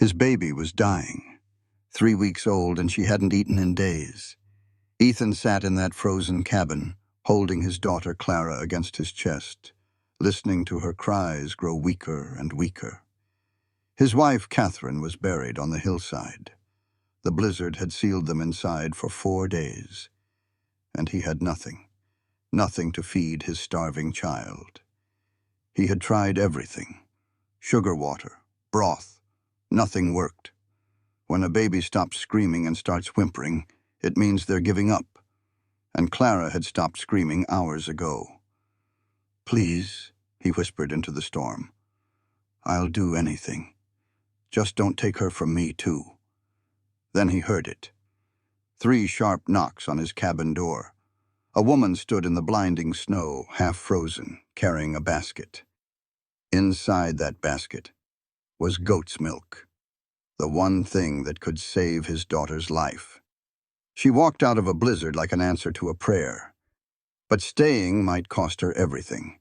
His baby was dying, 3 weeks old, and she hadn't eaten in days. Ethan sat in that frozen cabin, holding his daughter Clara against his chest, listening to her cries grow weaker and weaker. His wife, Catherine, was buried on the hillside. The blizzard had sealed them inside for 4 days, and he had nothing to feed his starving child. He had tried everything: sugar water, broth. Nothing worked. When a baby stops screaming and starts whimpering, it means they're giving up, and Clara had stopped screaming hours ago. "Please," he whispered into the storm. "I'll do anything. Just don't take her from me, too." Then he heard it. 3 sharp knocks on his cabin door. A woman stood in the blinding snow, half frozen, carrying a basket. Inside that basket was goat's milk, the one thing that could save his daughter's life. She walked out of a blizzard like an answer to a prayer. But staying might cost her everything,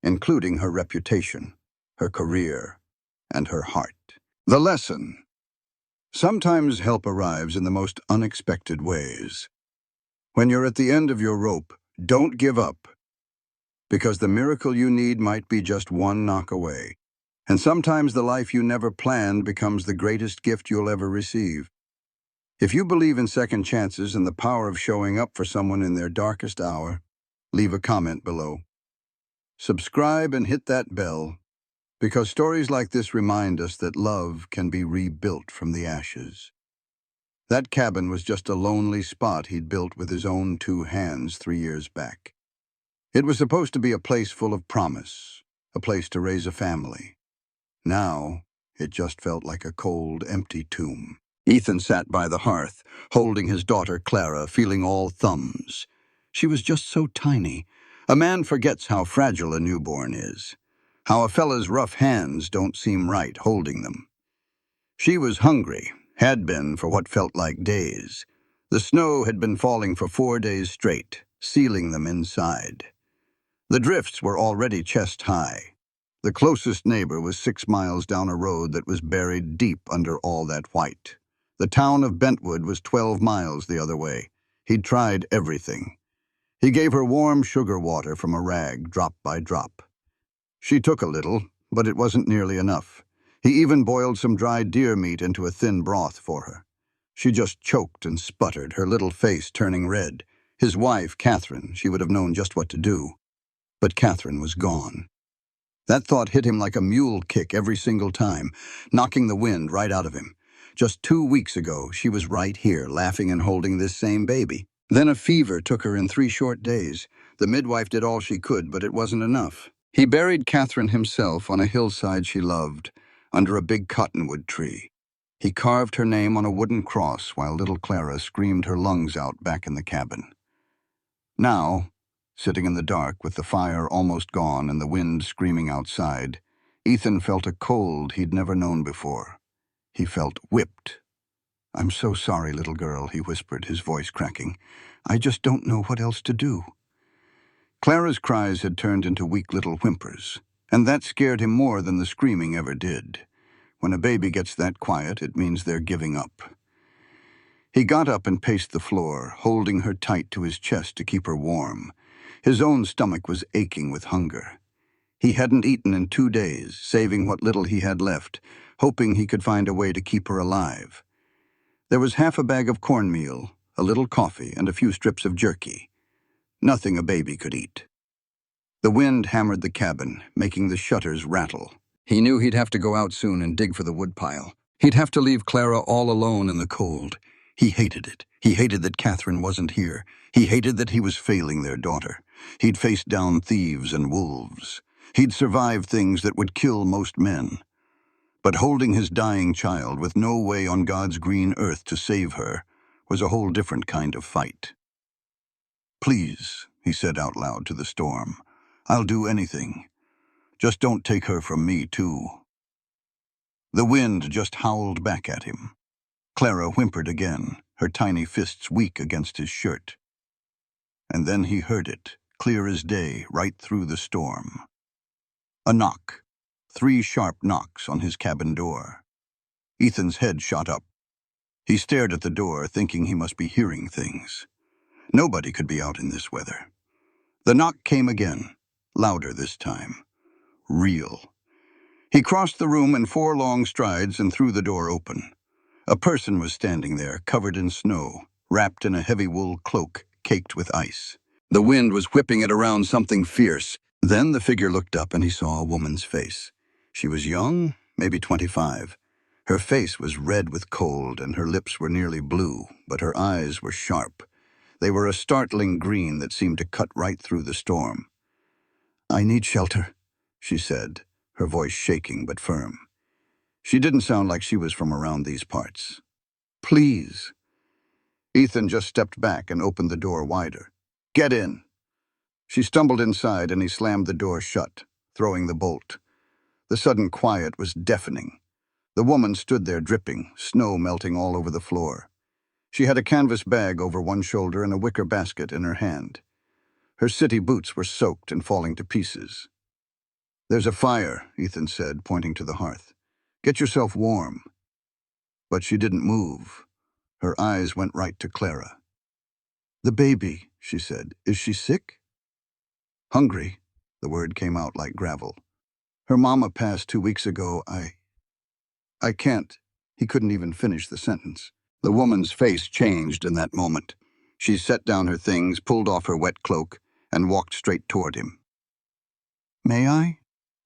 including her reputation, her career, and her heart. The lesson: sometimes help arrives in the most unexpected ways. When you're at the end of your rope, don't give up, because the miracle you need might be just one knock away. And sometimes the life you never planned becomes the greatest gift you'll ever receive. If you believe in second chances and the power of showing up for someone in their darkest hour, leave a comment below. Subscribe and hit that bell, because stories like this remind us that love can be rebuilt from the ashes. That cabin was just a lonely spot he'd built with his own 2 hands 3 years back. It was supposed to be a place full of promise, a place to raise a family. Now, it just felt like a cold, empty tomb. Ethan sat by the hearth, holding his daughter Clara, feeling all thumbs. She was just so tiny. A man forgets how fragile a newborn is, how a fella's rough hands don't seem right holding them. She was hungry, had been for what felt like days. The snow had been falling for 4 days straight, sealing them inside. The drifts were already chest high. The closest neighbor was 6 miles down a road that was buried deep under all that white. The town of Bentwood was 12 miles the other way. He'd tried everything. He gave her warm sugar water from a rag, drop by drop. She took a little, but it wasn't nearly enough. He even boiled some dried deer meat into a thin broth for her. She just choked and sputtered, her little face turning red. His wife, Catherine, she would have known just what to do. But Catherine was gone. That thought hit him like a mule kick every single time, knocking the wind right out of him. Just 2 weeks ago, she was right here, laughing and holding this same baby. Then a fever took her in 3 short days. The midwife did all she could, but it wasn't enough. He buried Catherine himself on a hillside she loved, under a big cottonwood tree. He carved her name on a wooden cross while little Clara screamed her lungs out back in the cabin. Now, sitting in the dark with the fire almost gone and the wind screaming outside, Ethan felt a cold he'd never known before. He felt whipped. "I'm so sorry, little girl," he whispered, his voice cracking. "I just don't know what else to do." Clara's cries had turned into weak little whimpers, and that scared him more than the screaming ever did. When a baby gets that quiet, it means they're giving up. He got up and paced the floor, holding her tight to his chest to keep her warm. His own stomach was aching with hunger. He hadn't eaten in 2 days, saving what little he had left, hoping he could find a way to keep her alive. There was half a bag of cornmeal, a little coffee, and a few strips of jerky. Nothing a baby could eat. The wind hammered the cabin, making the shutters rattle. He knew he'd have to go out soon and dig for the woodpile. He'd have to leave Clara all alone in the cold. He hated it. He hated that Catherine wasn't here. He hated that he was failing their daughter. He'd faced down thieves and wolves. He'd survived things that would kill most men. But holding his dying child with no way on God's green earth to save her was a whole different kind of fight. "Please," he said out loud to the storm, "I'll do anything. Just don't take her from me, too." The wind just howled back at him. Clara whimpered again, her tiny fists weak against his shirt. And then he heard it, clear as day, right through the storm. A knock. 3 sharp knocks on his cabin door. Ethan's head shot up. He stared at the door, thinking he must be hearing things. Nobody could be out in this weather. The knock came again, louder this time. Real. He crossed the room in 4 long strides and threw the door open. A person was standing there, covered in snow, wrapped in a heavy wool cloak caked with ice. The wind was whipping it around something fierce. Then the figure looked up and he saw a woman's face. She was young, maybe 25. Her face was red with cold and her lips were nearly blue, but her eyes were sharp. They were a startling green that seemed to cut right through the storm. "I need shelter," she said, her voice shaking but firm. She didn't sound like she was from around these parts. "Please." Ethan just stepped back and opened the door wider. "Get in." She stumbled inside and he slammed the door shut, throwing the bolt. The sudden quiet was deafening. The woman stood there dripping, snow melting all over the floor. She had a canvas bag over one shoulder and a wicker basket in her hand. Her city boots were soaked and falling to pieces. "There's a fire," Ethan said, pointing to the hearth. "Get yourself warm." But she didn't move. Her eyes went right to Clara. "The baby," she said. "Is she sick?" "Hungry." The word came out like gravel. "Her mama passed 2 weeks ago. I can't." He couldn't even finish the sentence. The woman's face changed in that moment. She set down her things, pulled off her wet cloak, and walked straight toward him. "May I?"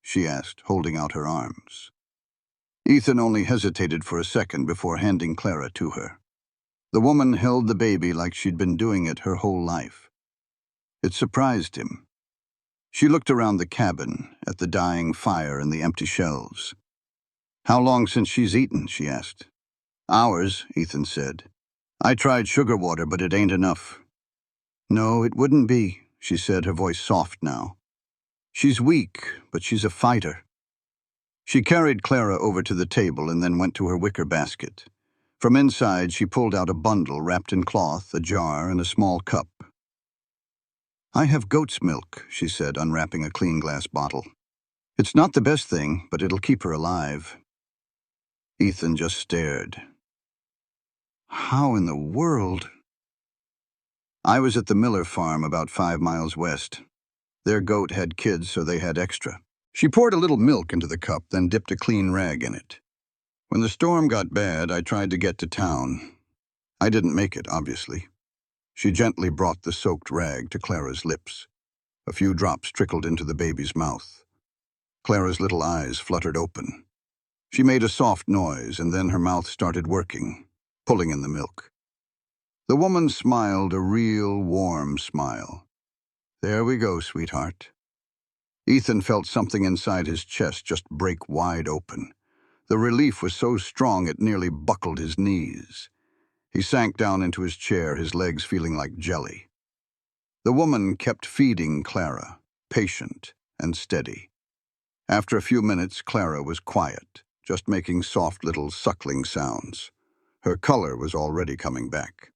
she asked, holding out her arms. Ethan only hesitated for a second before handing Clara to her. The woman held the baby like she'd been doing it her whole life. It surprised him. She looked around the cabin, at the dying fire and the empty shelves. "How long since she's eaten?" she asked. "Hours," Ethan said. "I tried sugar water, but it ain't enough." "No, it wouldn't be," she said, her voice soft now. "She's weak, but she's a fighter." She carried Clara over to the table and then went to her wicker basket. From inside, she pulled out a bundle wrapped in cloth, a jar, and a small cup. "I have goat's milk," she said, unwrapping a clean glass bottle. "It's not the best thing, but it'll keep her alive." Ethan just stared. "How in the world?" "I was at the Miller farm about 5 miles west. Their goat had kids, so they had extra." She poured a little milk into the cup, then dipped a clean rag in it. "When the storm got bad, I tried to get to town. I didn't make it, obviously." She gently brought the soaked rag to Clara's lips. A few drops trickled into the baby's mouth. Clara's little eyes fluttered open. She made a soft noise, and then her mouth started working, pulling in the milk. The woman smiled, a real warm smile. "There we go, sweetheart." Ethan felt something inside his chest just break wide open. The relief was so strong it nearly buckled his knees. He sank down into his chair, his legs feeling like jelly. The woman kept feeding Clara, patient and steady. After a few minutes, Clara was quiet, just making soft little suckling sounds. Her color was already coming back.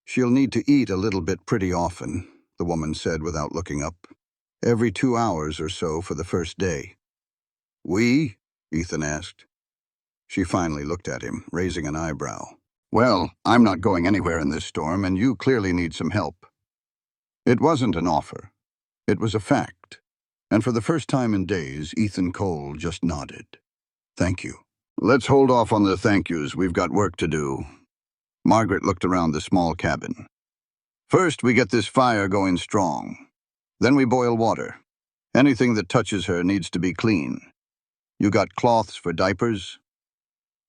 "She'll need to eat a little bit pretty often," the woman said without looking up. "Every 2 hours or so for the first day." "We?" Ethan asked. She finally looked at him, raising an eyebrow. "Well, I'm not going anywhere in this storm, and you clearly need some help." It wasn't an offer. It was a fact. And for the first time in days, Ethan Cole just nodded. "Thank you." "Let's hold off on the thank yous. We've got work to do." Margaret looked around the small cabin. "First, we get this fire going strong. Then we boil water. Anything that touches her needs to be clean. You got cloths for diapers?"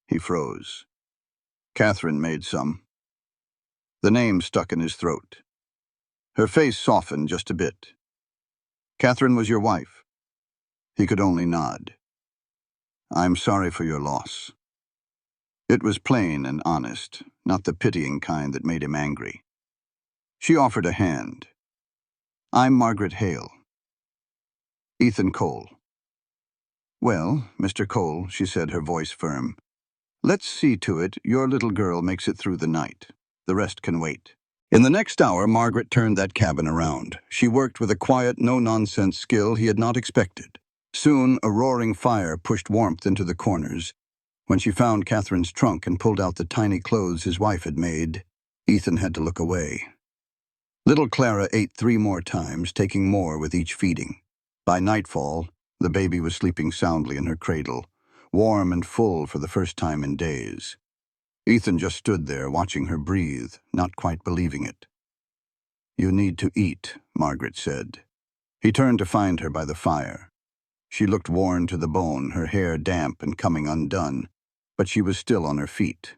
He froze. "Catherine made some." The name stuck in his throat. Her face softened just a bit. "Catherine was your wife?" He could only nod. "I'm sorry for your loss." It was plain and honest, not the pitying kind that made him angry. She offered a hand. "I'm Margaret Hale." "Ethan Cole." "Well, Mr. Cole," she said, her voice firm, "let's see to it your little girl makes it through the night. The rest can wait." In the next hour, Margaret turned that cabin around. She worked with a quiet, no-nonsense skill he had not expected. Soon, a roaring fire pushed warmth into the corners. When she found Catherine's trunk and pulled out the tiny clothes his wife had made, Ethan had to look away. Little Clara ate 3 more times, taking more with each feeding. By nightfall, the baby was sleeping soundly in her cradle, warm and full for the first time in days. Ethan just stood there, watching her breathe, not quite believing it. "You need to eat," Margaret said. He turned to find her by the fire. She looked worn to the bone, her hair damp and coming undone, but she was still on her feet.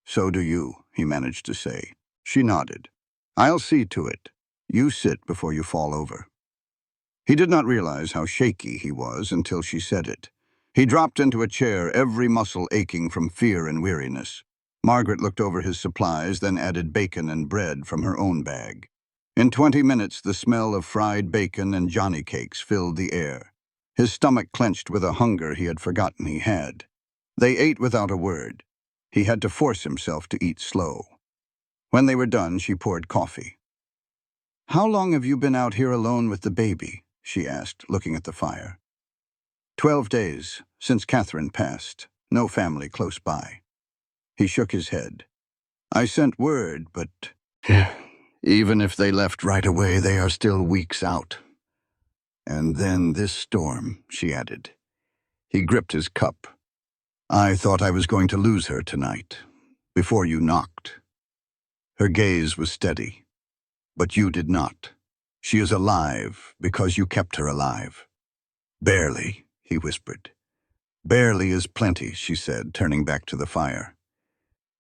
"So do you," he managed to say. She nodded. "I'll see to it. You sit before you fall over." He did not realize how shaky he was until she said it. He dropped into a chair, every muscle aching from fear and weariness. Margaret looked over his supplies, then added bacon and bread from her own bag. In 20 minutes, the smell of fried bacon and Johnny cakes filled the air. His stomach clenched with a hunger he had forgotten he had. They ate without a word. He had to force himself to eat slow. When they were done, she poured coffee. "How long have you been out here alone with the baby?" she asked, looking at the fire. 12 days, since Catherine passed. No family close by." He shook his head. "I sent word, but even if they left right away, they are still weeks out." "And then this storm," she added. He gripped his cup. "I thought I was going to lose her tonight, before you knocked." Her gaze was steady. "But you did not. She is alive because you kept her alive." "Barely," he whispered. "Barely is plenty," she said, turning back to the fire.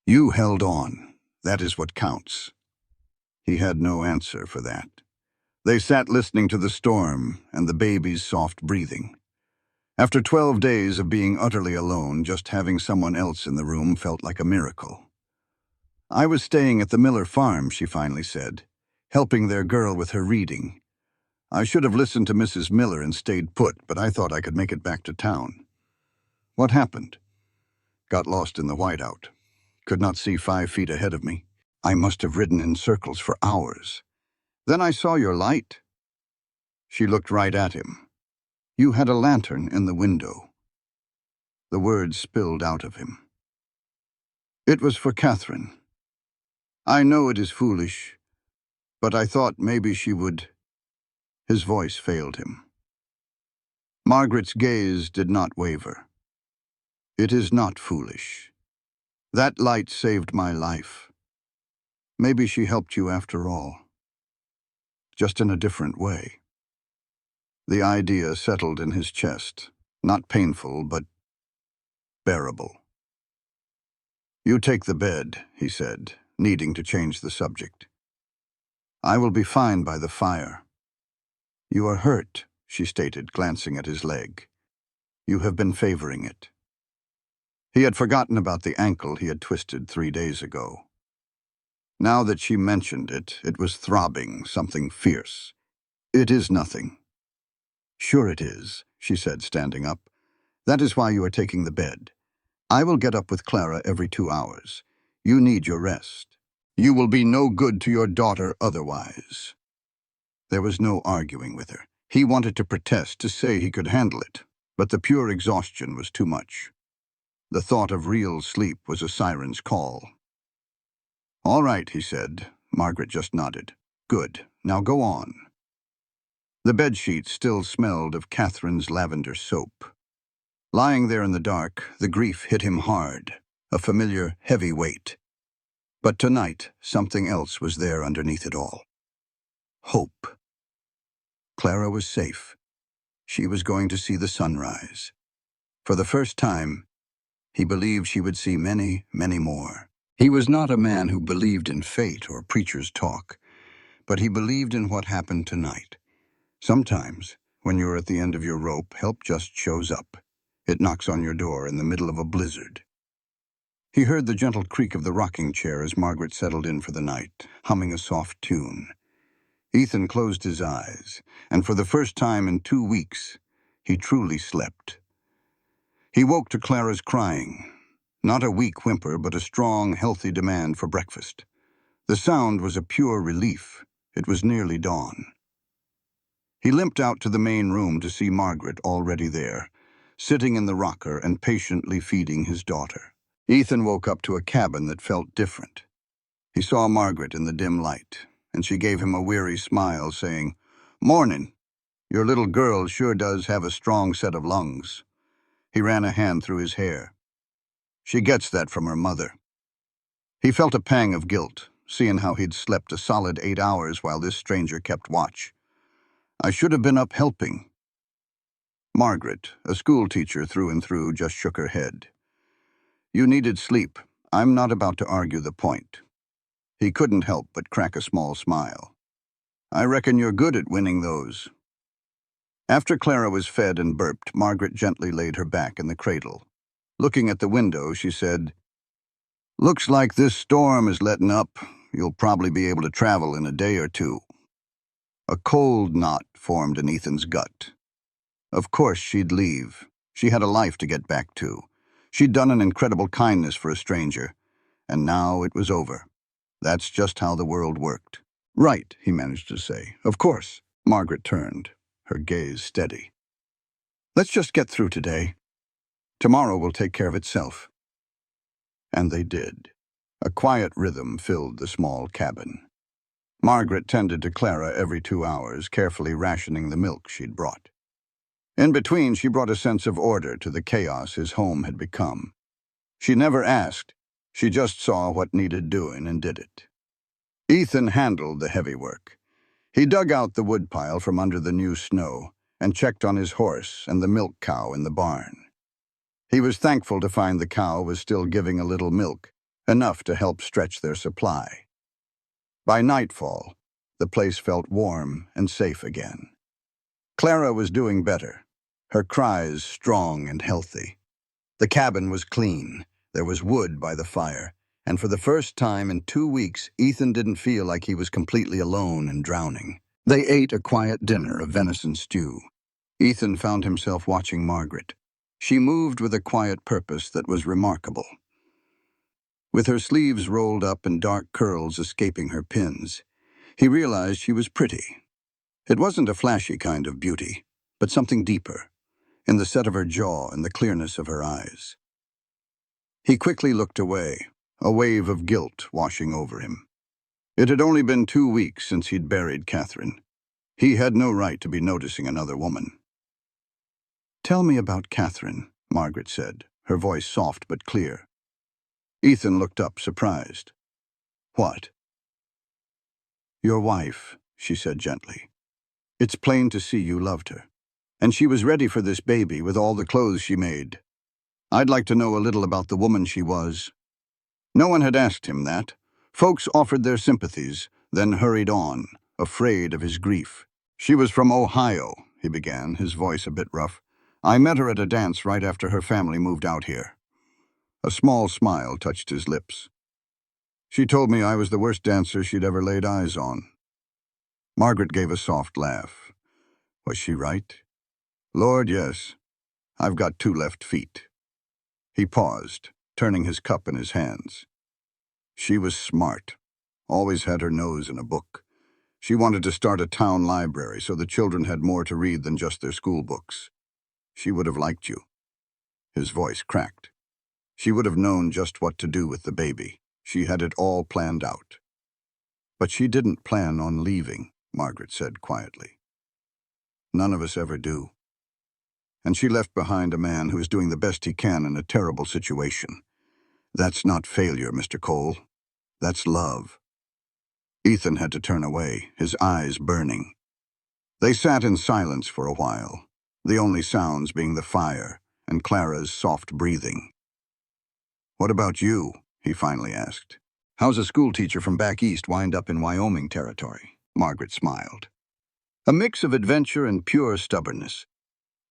"You held on. That is what counts." He had no answer for that. They sat listening to the storm and the baby's soft breathing. After 12 days of being utterly alone, just having someone else in the room felt like a miracle. "I was staying at the Miller farm," she finally said, "helping their girl with her reading. I should have listened to Mrs. Miller and stayed put, but I thought I could make it back to town." "What happened?" "Got lost in the whiteout. Could not see 5 feet ahead of me. I must have ridden in circles for hours. Then I saw your light." She looked right at him. "You had a lantern in the window." The words spilled out of him. "It was for Catherine. I know it is foolish, but I thought maybe she would—" His voice failed him. Margaret's gaze did not waver. "It is not foolish. That light saved my life. Maybe she helped you after all. Just in a different way." The idea settled in his chest, not painful, but bearable. "You take the bed," he said, needing to change the subject. "I will be fine by the fire." "You are hurt," she stated, glancing at his leg. "You have been favoring it." He had forgotten about the ankle he had twisted 3 days ago. Now that she mentioned it, it was throbbing, something fierce. "It is nothing." "Sure it is," she said, standing up. "That is why you are taking the bed. I will get up with Clara every 2 hours. You need your rest. You will be no good to your daughter otherwise." There was no arguing with her. He wanted to protest, to say he could handle it, but the pure exhaustion was too much. The thought of real sleep was a siren's call. "All right," he said. Margaret just nodded. "Good. Now go on." The bedsheet still smelled of Catherine's lavender soap. Lying there in the dark, the grief hit him hard, a familiar, heavy weight. But tonight, something else was there underneath it all. Hope. Clara was safe. She was going to see the sunrise. For the first time, he believed she would see many, many more. He was not a man who believed in fate or preacher's talk, but he believed in what happened tonight. Sometimes, when you're at the end of your rope, help just shows up. It knocks on your door in the middle of a blizzard. He heard the gentle creak of the rocking chair as Margaret settled in for the night, humming a soft tune. Ethan closed his eyes, and for the first time in 2 weeks, he truly slept. He woke to Clara's crying. Not a weak whimper, but a strong, healthy demand for breakfast. The sound was a pure relief. It was nearly dawn. He limped out to the main room to see Margaret already there, sitting in the rocker and patiently feeding his daughter. Ethan woke up to a cabin that felt different. He saw Margaret in the dim light, and she gave him a weary smile, saying, "Morning. Your little girl sure does have a strong set of lungs." He ran a hand through his hair. "She gets that from her mother." He felt a pang of guilt, seeing how he'd slept a solid 8 hours while this stranger kept watch. "I should have been up helping." Margaret, a schoolteacher through and through, just shook her head. "You needed sleep. I'm not about to argue the point." He couldn't help but crack a small smile. "I reckon you're good at winning those." After Clara was fed and burped, Margaret gently laid her back in the cradle. Looking at the window, she said, "Looks like this storm is letting up. You'll probably be able to travel in a day or two." A cold knot formed in Ethan's gut. Of course she'd leave. She had a life to get back to. She'd done an incredible kindness for a stranger, and now it was over. That's just how the world worked. "Right," he managed to say. "Of course." Margaret turned, her gaze steady. "Let's just get through today. Tomorrow will take care of itself." And they did. A quiet rhythm filled the small cabin. Margaret tended to Clara every 2 hours, carefully rationing the milk she'd brought. In between, she brought a sense of order to the chaos his home had become. She never asked. She just saw what needed doing and did it. Ethan handled the heavy work. He dug out the woodpile from under the new snow and checked on his horse and the milk cow in the barn. He was thankful to find the cow was still giving a little milk, enough to help stretch their supply. By nightfall, the place felt warm and safe again. Clara was doing better, her cries strong and healthy. The cabin was clean, there was wood by the fire, and for the first time in 2 weeks, Ethan didn't feel like he was completely alone and drowning. They ate a quiet dinner of venison stew. Ethan found himself watching Margaret. She moved with a quiet purpose that was remarkable. With her sleeves rolled up and dark curls escaping her pins, he realized she was pretty. It wasn't a flashy kind of beauty, but something deeper, in the set of her jaw and the clearness of her eyes. He quickly looked away, a wave of guilt washing over him. It had only been 2 weeks since he'd buried Catherine. He had no right to be noticing another woman. "Tell me about Catherine," Margaret said, her voice soft but clear. Ethan looked up, surprised. "What?" "Your wife," she said gently. "It's plain to see you loved her. And she was ready for this baby with all the clothes she made. I'd like to know a little about the woman she was." No one had asked him that. Folks offered their sympathies, then hurried on, afraid of his grief. "She was from Ohio," he began, his voice a bit rough. "I met her at a dance right after her family moved out here." A small smile touched his lips. "She told me I was the worst dancer she'd ever laid eyes on." Margaret gave a soft laugh. "Was she right?" "Lord, yes. I've got 2 left feet." He paused, turning his cup in his hands. "She was smart. Always had her nose in a book. She wanted to start a town library so the children had more to read than just their school books. She would have liked you." His voice cracked. "She would have known just what to do with the baby. She had it all planned out." "But she didn't plan on leaving," Margaret said quietly. "None of us ever do. And she left behind a man who is doing the best he can in a terrible situation. That's not failure, Mr. Cole. That's love." Ethan had to turn away, his eyes burning. They sat in silence for a while, the only sounds being the fire and Clara's soft breathing. "What about you?" he finally asked. "How's a schoolteacher from back east wind up in Wyoming territory?" Margaret smiled. "A mix of adventure and pure stubbornness.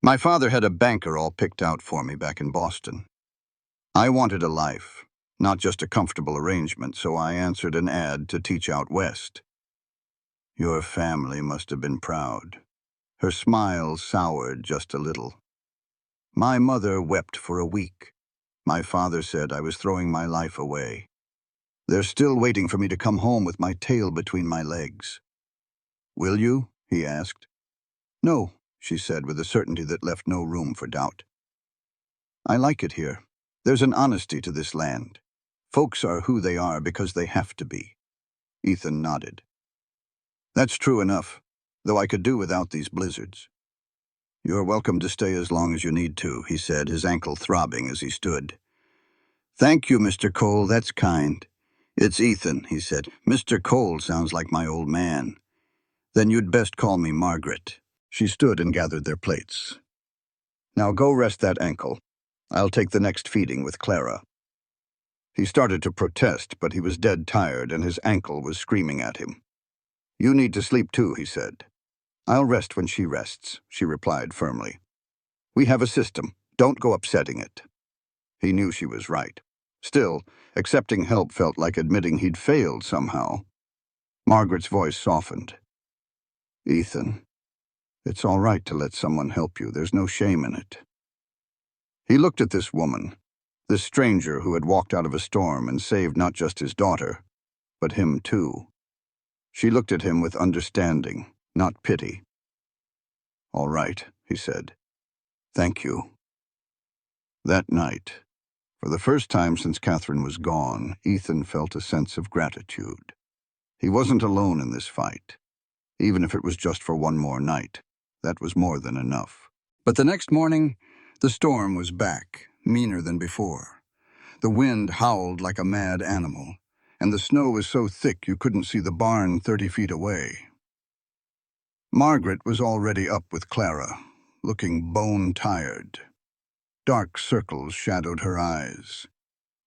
My father had a banker all picked out for me back in Boston. I wanted a life, not just a comfortable arrangement, so I answered an ad to teach out west." "Your family must have been proud." Her smile soured just a little. "My mother wept for a week. My father said I was throwing my life away. They're still waiting for me to come home with my tail between my legs." "Will you?" he asked. "No," she said with a certainty that left no room for doubt. I like it here. There's an honesty to this land. Folks are who they are because they have to be. Ethan nodded. That's true enough, though I could do without these blizzards. You're welcome to stay as long as you need to, he said, his ankle throbbing as he stood. Thank you, Mr. Cole, that's kind. It's Ethan, he said. Mr. Cole sounds like my old man. Then you'd best call me Margaret. She stood and gathered their plates. Now go rest that ankle. I'll take the next feeding with Clara. He started to protest, but he was dead tired and his ankle was screaming at him. You need to sleep too, he said. I'll rest when she rests, she replied firmly. We have a system. Don't go upsetting it. He knew she was right. Still, accepting help felt like admitting he'd failed somehow. Margaret's voice softened. Ethan, it's all right to let someone help you. There's no shame in it. He looked at this woman, this stranger who had walked out of a storm and saved not just his daughter, but him too. She looked at him with understanding, not pity. All right, he said. Thank you. That night, for the first time since Catherine was gone, Ethan felt a sense of gratitude. He wasn't alone in this fight. Even if it was just for one more night, that was more than enough. But the next morning, the storm was back, meaner than before. The wind howled like a mad animal, and the snow was so thick you couldn't see the barn 30 feet away. Margaret was already up with Clara, looking bone-tired. Dark circles shadowed her eyes.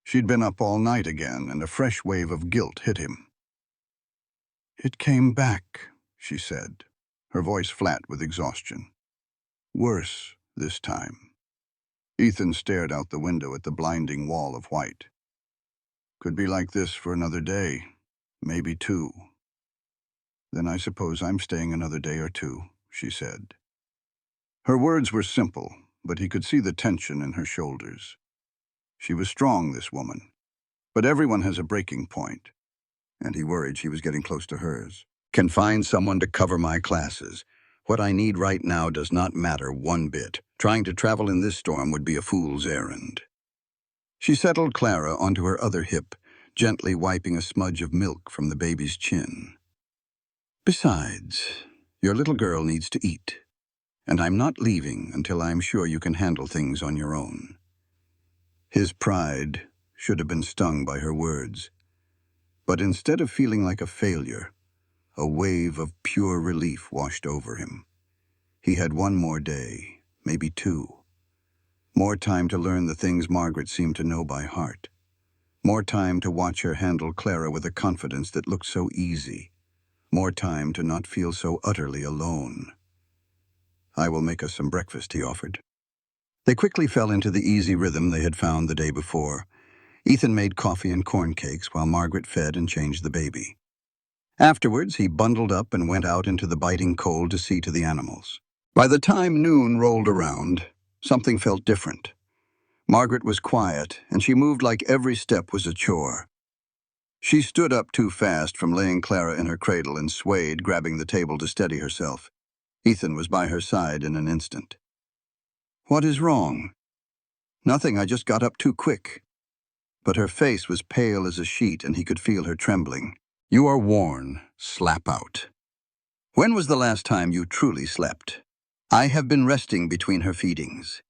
She'd been up all night again, and a fresh wave of guilt hit him. It came back, she said, her voice flat with exhaustion. Worse this time. Ethan stared out the window at the blinding wall of white. Could be like this for another day, maybe two. Then I suppose I'm staying another day or two, she said. Her words were simple, but he could see the tension in her shoulders. She was strong, this woman, but everyone has a breaking point, and he worried she was getting close to hers. Can find someone to cover my classes. What I need right now does not matter one bit. Trying to travel in this storm would be a fool's errand. She settled Clara onto her other hip, gently wiping a smudge of milk from the baby's chin. Besides, your little girl needs to eat, and I'm not leaving until I'm sure you can handle things on your own. His pride should have been stung by her words, but instead of feeling like a failure, a wave of pure relief washed over him. He had one more day, maybe two. More time to learn the things Margaret seemed to know by heart. More time to watch her handle Clara with a confidence that looked so easy. More time to not feel so utterly alone. I will make us some breakfast, he offered. They quickly fell into the easy rhythm they had found the day before. Ethan made coffee and corn cakes while Margaret fed and changed the baby. Afterwards, he bundled up and went out into the biting cold to see to the animals. By the time noon rolled around, something felt different. Margaret was quiet, and she moved like every step was a chore. She stood up too fast from laying Clara in her cradle and swayed, grabbing the table to steady herself. Ethan was by her side in an instant. What is wrong? Nothing, I just got up too quick. But her face was pale as a sheet, and he could feel her trembling. You are worn. Slap out. When was the last time you truly slept? I have been resting between her feedings.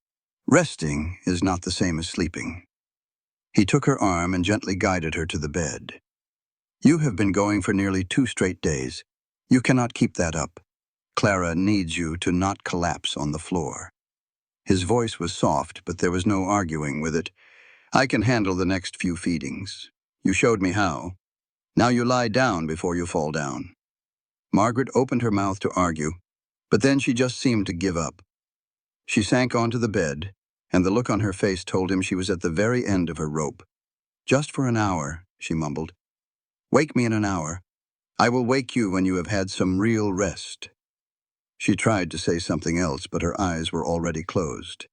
Resting is not the same as sleeping. He took her arm and gently guided her to the bed. You have been going for nearly 2 straight days. You cannot keep that up. Clara needs you to not collapse on the floor. His voice was soft, but there was no arguing with it. I can handle the next few feedings. You showed me how. Now you lie down before you fall down. Margaret opened her mouth to argue, but then she just seemed to give up. She sank onto the bed, and the look on her face told him she was at the very end of her rope. Just for an hour, she mumbled. Wake me in an hour. I will wake you when you have had some real rest. She tried to say something else, but her eyes were already closed.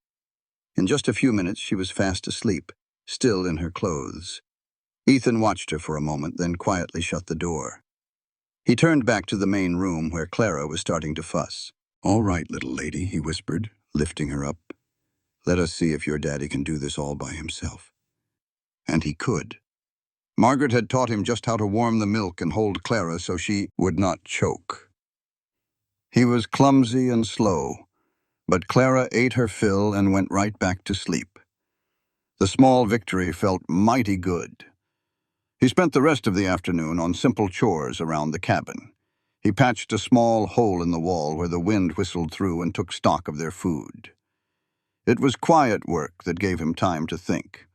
In just a few minutes, she was fast asleep, still in her clothes. Ethan watched her for a moment, then quietly shut the door. He turned back to the main room where Clara was starting to fuss. All right, little lady, he whispered, lifting her up. Let us see if your daddy can do this all by himself. And he could. Margaret had taught him just how to warm the milk and hold Clara so she would not choke. He was clumsy and slow, but Clara ate her fill and went right back to sleep. The small victory felt mighty good. He spent the rest of the afternoon on simple chores around the cabin. He patched a small hole in the wall where the wind whistled through and took stock of their food. It was quiet work that gave him time to think.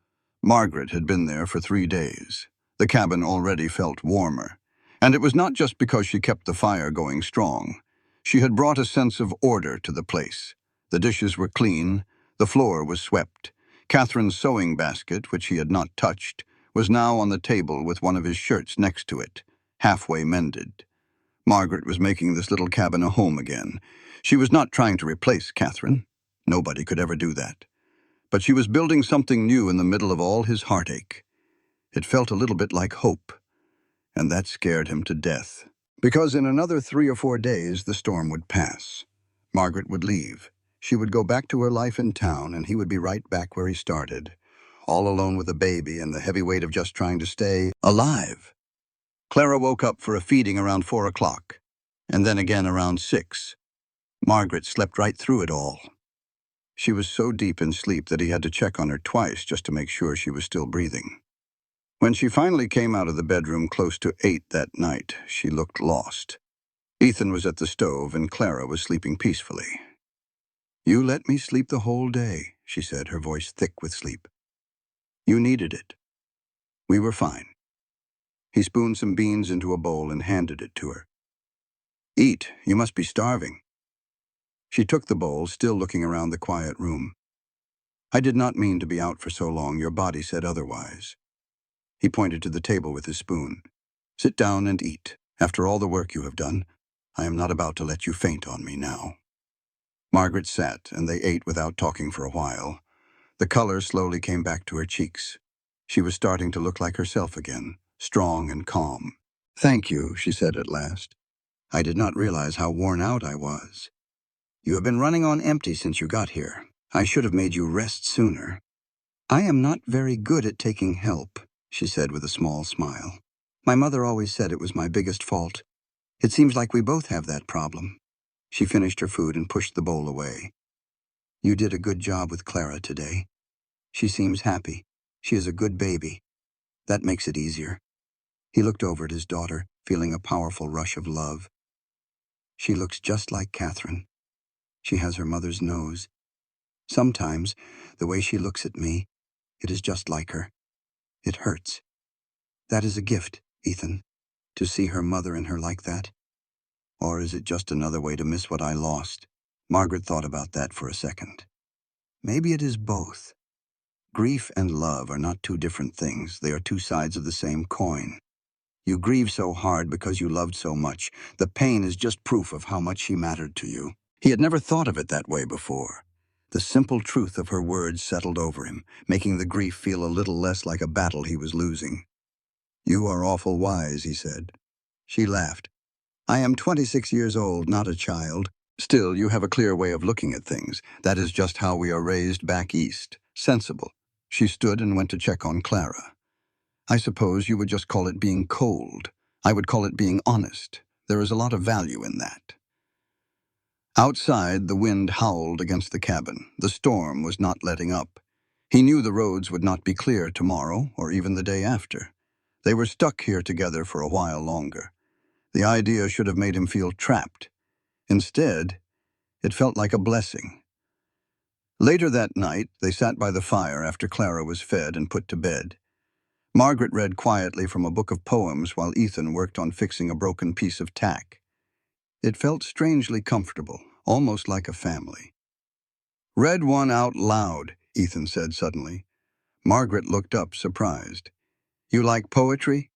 Margaret had been there for 3 days. The cabin already felt warmer. And it was not just because she kept the fire going strong. She had brought a sense of order to the place. The dishes were clean, the floor was swept. Catherine's sewing basket, which he had not touched, was now on the table with one of his shirts next to it, halfway mended. Margaret was making this little cabin a home again. She was not trying to replace Catherine. Nobody could ever do that. But she was building something new in the middle of all his heartache. It felt a little bit like hope, and that scared him to death. Because in another 3 or 4 days, the storm would pass. Margaret would leave. She would go back to her life in town, and he would be right back where he started, all alone with a baby and the heavy weight of just trying to stay alive. Clara woke up for a feeding around 4 o'clock, and then again around 6. Margaret slept right through it all. She was so deep in sleep that he had to check on her twice just to make sure she was still breathing. When she finally came out of the bedroom close to 8 that night, she looked lost. Ethan was at the stove and Clara was sleeping peacefully. "You let me sleep the whole day," she said, her voice thick with sleep. "You needed it. We were fine." He spooned some beans into a bowl and handed it to her. "Eat, you must be starving." She took the bowl, still looking around the quiet room. "I did not mean to be out for so long. Your body said otherwise." He pointed to the table with his spoon. "Sit down and eat. After all the work you have done, I am not about to let you faint on me now." Margaret sat, and they ate without talking for a while. The color slowly came back to her cheeks. She was starting to look like herself again, strong and calm. "Thank you," she said at last. "I did not realize how worn out I was. You have been running on empty since you got here. I should have made you rest sooner." "I am not very good at taking help," she said with a small smile. "My mother always said it was my biggest fault. It seems like we both have that problem." She finished her food and pushed the bowl away. "You did a good job with Clara today. She seems happy. She is a good baby. That makes it easier." He looked over at his daughter, feeling a powerful rush of love. "She looks just like Catherine. She has her mother's nose. Sometimes, the way she looks at me, it is just like her. It hurts. That is a gift, Ethan, to see her mother in her like that. Or is it just another way to miss what I lost?" Margaret thought about that for a second. Maybe it is both. Grief and love are not two different things. They are two sides of the same coin. You grieve so hard because you loved so much. The pain is just proof of how much she mattered to you. He had never thought of it that way before. The simple truth of her words settled over him, making the grief feel a little less like a battle he was losing. "You are awful wise," he said. She laughed. "I am 26 years old, not a child. Still, you have a clear way of looking at things. That is just how we are raised back east. Sensible." She stood and went to check on Clara. "I suppose you would just call it being cold. I would call it being honest. There is a lot of value in that." Outside, the wind howled against the cabin. The storm was not letting up. He knew the roads would not be clear tomorrow or even the day after. They were stuck here together for a while longer. The idea should have made him feel trapped. Instead, it felt like a blessing. Later that night, they sat by the fire after Clara was fed and put to bed. Margaret read quietly from a book of poems while Ethan worked on fixing a broken piece of tack. It felt strangely comfortable, almost like a family. "Read one out loud," Ethan said suddenly. Margaret looked up, surprised. "You like poetry?"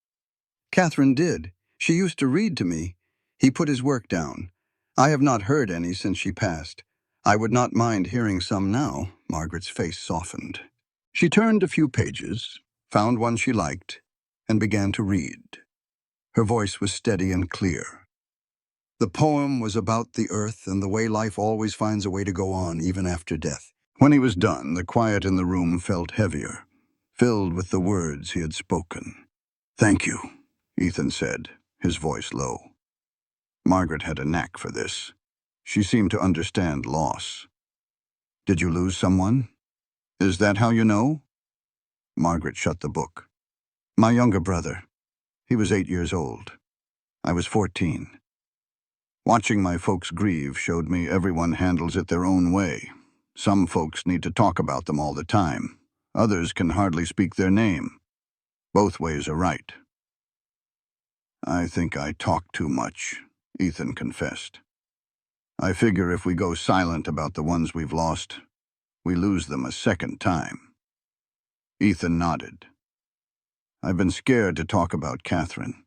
"Catherine did. She used to read to me." He put his work down. "I have not heard any since she passed. I would not mind hearing some now." Margaret's face softened. She turned a few pages, found one she liked, and began to read. Her voice was steady and clear. The poem was about the earth and the way life always finds a way to go on even after death. When he was done, the quiet in the room felt heavier, filled with the words he had spoken. "Thank you," Ethan said, his voice low. Margaret had a knack for this. She seemed to understand loss. "Did you lose someone? Is that how you know?" Margaret shut the book. "My younger brother. He was 8 years old. I was 14. Watching my folks grieve showed me everyone handles it their own way. Some folks need to talk about them all the time. Others can hardly speak their name. Both ways are right." "I think I talk too much," Ethan confessed. "I figure if we go silent about the ones we've lost, we lose them a second time." Ethan nodded. "I've been scared to talk about Catherine.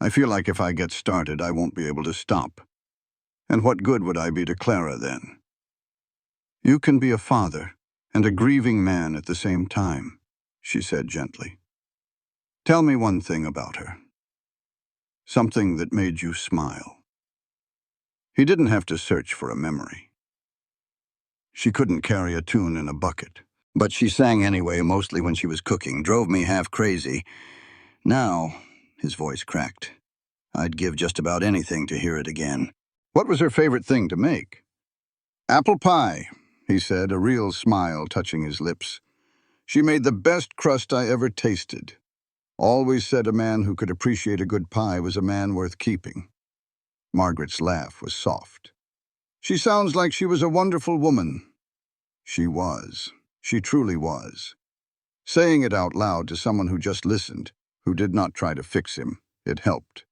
I feel like if I get started, I won't be able to stop. And what good would I be to Clara then?" "You can be a father and a grieving man at the same time," she said gently. "Tell me one thing about her. Something that made you smile." He didn't have to search for a memory. She couldn't carry a tune in a bucket, but she sang anyway, mostly when she was cooking. Drove me half crazy. Now, his voice cracked, I'd give just about anything to hear it again. "What was her favorite thing to make?" "Apple pie," he said, a real smile touching his lips. "She made the best crust I ever tasted. Always said a man who could appreciate a good pie was a man worth keeping." Margaret's laugh was soft. "She sounds like she was a wonderful woman." She was. She truly was. Saying it out loud to someone who just listened, who did not try to fix him, it helped.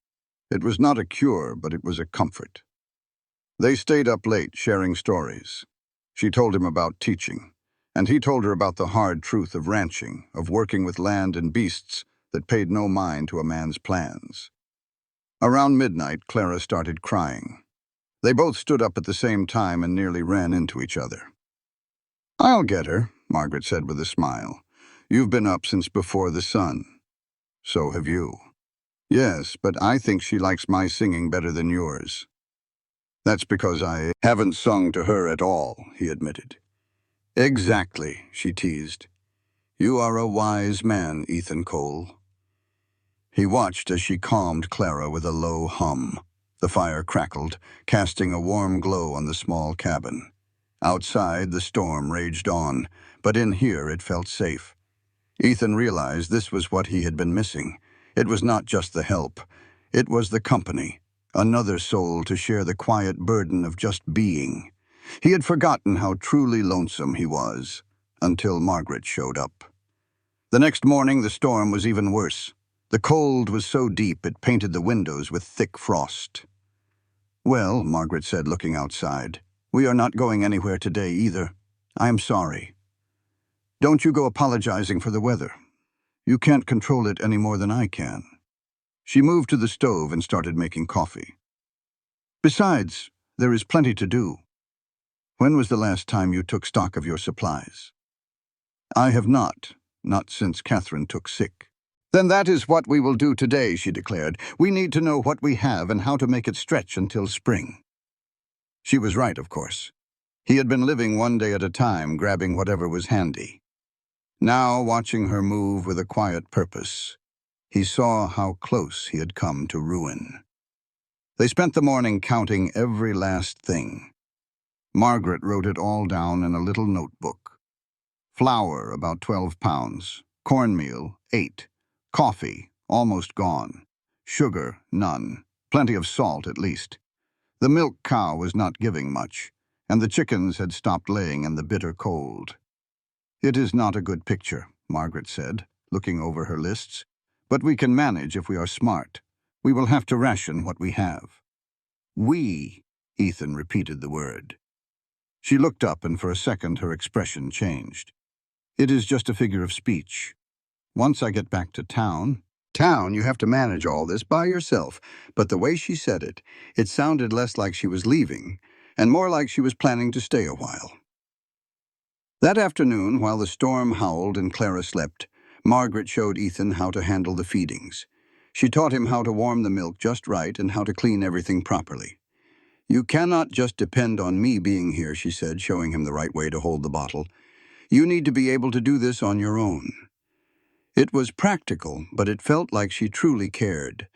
It was not a cure, but it was a comfort. They stayed up late, sharing stories. She told him about teaching, and he told her about the hard truth of ranching, of working with land and beasts that paid no mind to a man's plans. Around midnight, Clara started crying. They both stood up at the same time and nearly ran into each other. "I'll get her," Margaret said with a smile. "You've been up since before the sun." "So have you." "Yes, but I think she likes my singing better than yours." "That's because I haven't sung to her at all," he admitted. "Exactly," she teased. "You are a wise man, Ethan Cole." He watched as she calmed Clara with a low hum. The fire crackled, casting a warm glow on the small cabin. Outside, the storm raged on, but in here it felt safe. Ethan realized this was what he had been missing. It was not just the help. It was the company, another soul to share the quiet burden of just being. He had forgotten how truly lonesome he was, until Margaret showed up. The next morning, the storm was even worse. The cold was so deep it painted the windows with thick frost. "Well," Margaret said, looking outside, "we are not going anywhere today either. I am sorry." "Don't you go apologizing for the weather. You can't control it any more than I can." She moved to the stove and started making coffee. "Besides, there is plenty to do. When was the last time you took stock of your supplies?" "I have not since Catherine took sick." "Then that is what we will do today," she declared. "We need to know what we have and how to make it stretch until spring." She was right, of course. He had been living one day at a time, grabbing whatever was handy. Now, watching her move with a quiet purpose, he saw how close he had come to ruin. They spent the morning counting every last thing. Margaret wrote it all down in a little notebook. Flour, about 12 pounds. Cornmeal, 8. Coffee, almost gone. Sugar, none. Plenty of salt, at least. The milk cow was not giving much, and the chickens had stopped laying in the bitter cold. "It is not a good picture," Margaret said, looking over her lists. "But we can manage if we are smart. We will have to ration what we have." "We," Ethan repeated the word. She looked up, and for a second her expression changed. "It is just a figure of speech. Once I get back to town..." "Town, you have to manage all this by yourself." But the way she said it, it sounded less like she was leaving, and more like she was planning to stay a while. That afternoon, while the storm howled and Clara slept, Margaret showed Ethan how to handle the feedings. She taught him how to warm the milk just right and how to clean everything properly. You cannot just depend on me being here, she said, showing him the right way to hold the bottle. You need to be able to do this on your own. It was practical, but it felt like she truly cared.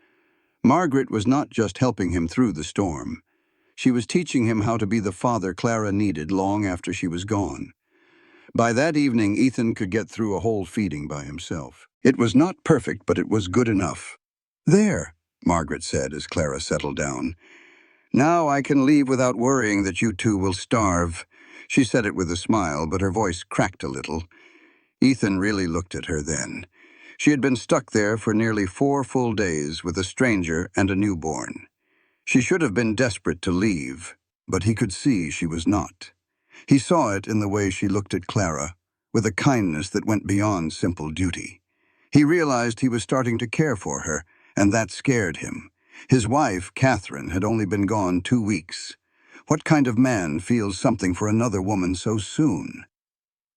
Margaret was not just helping him through the storm. She was teaching him how to be the father Clara needed long after she was gone. By that evening, Ethan could get through a whole feeding by himself. It was not perfect, but it was good enough. There, Margaret said as Clara settled down. Now I can leave without worrying that you two will starve. She said it with a smile, but her voice cracked a little. Ethan really looked at her then. She had been stuck there for nearly 4 full days with a stranger and a newborn. She should have been desperate to leave, but he could see she was not. He saw it in the way she looked at Clara, with a kindness that went beyond simple duty. He realized he was starting to care for her, and that scared him. His wife, Catherine, had only been gone 2 weeks. What kind of man feels something for another woman so soon?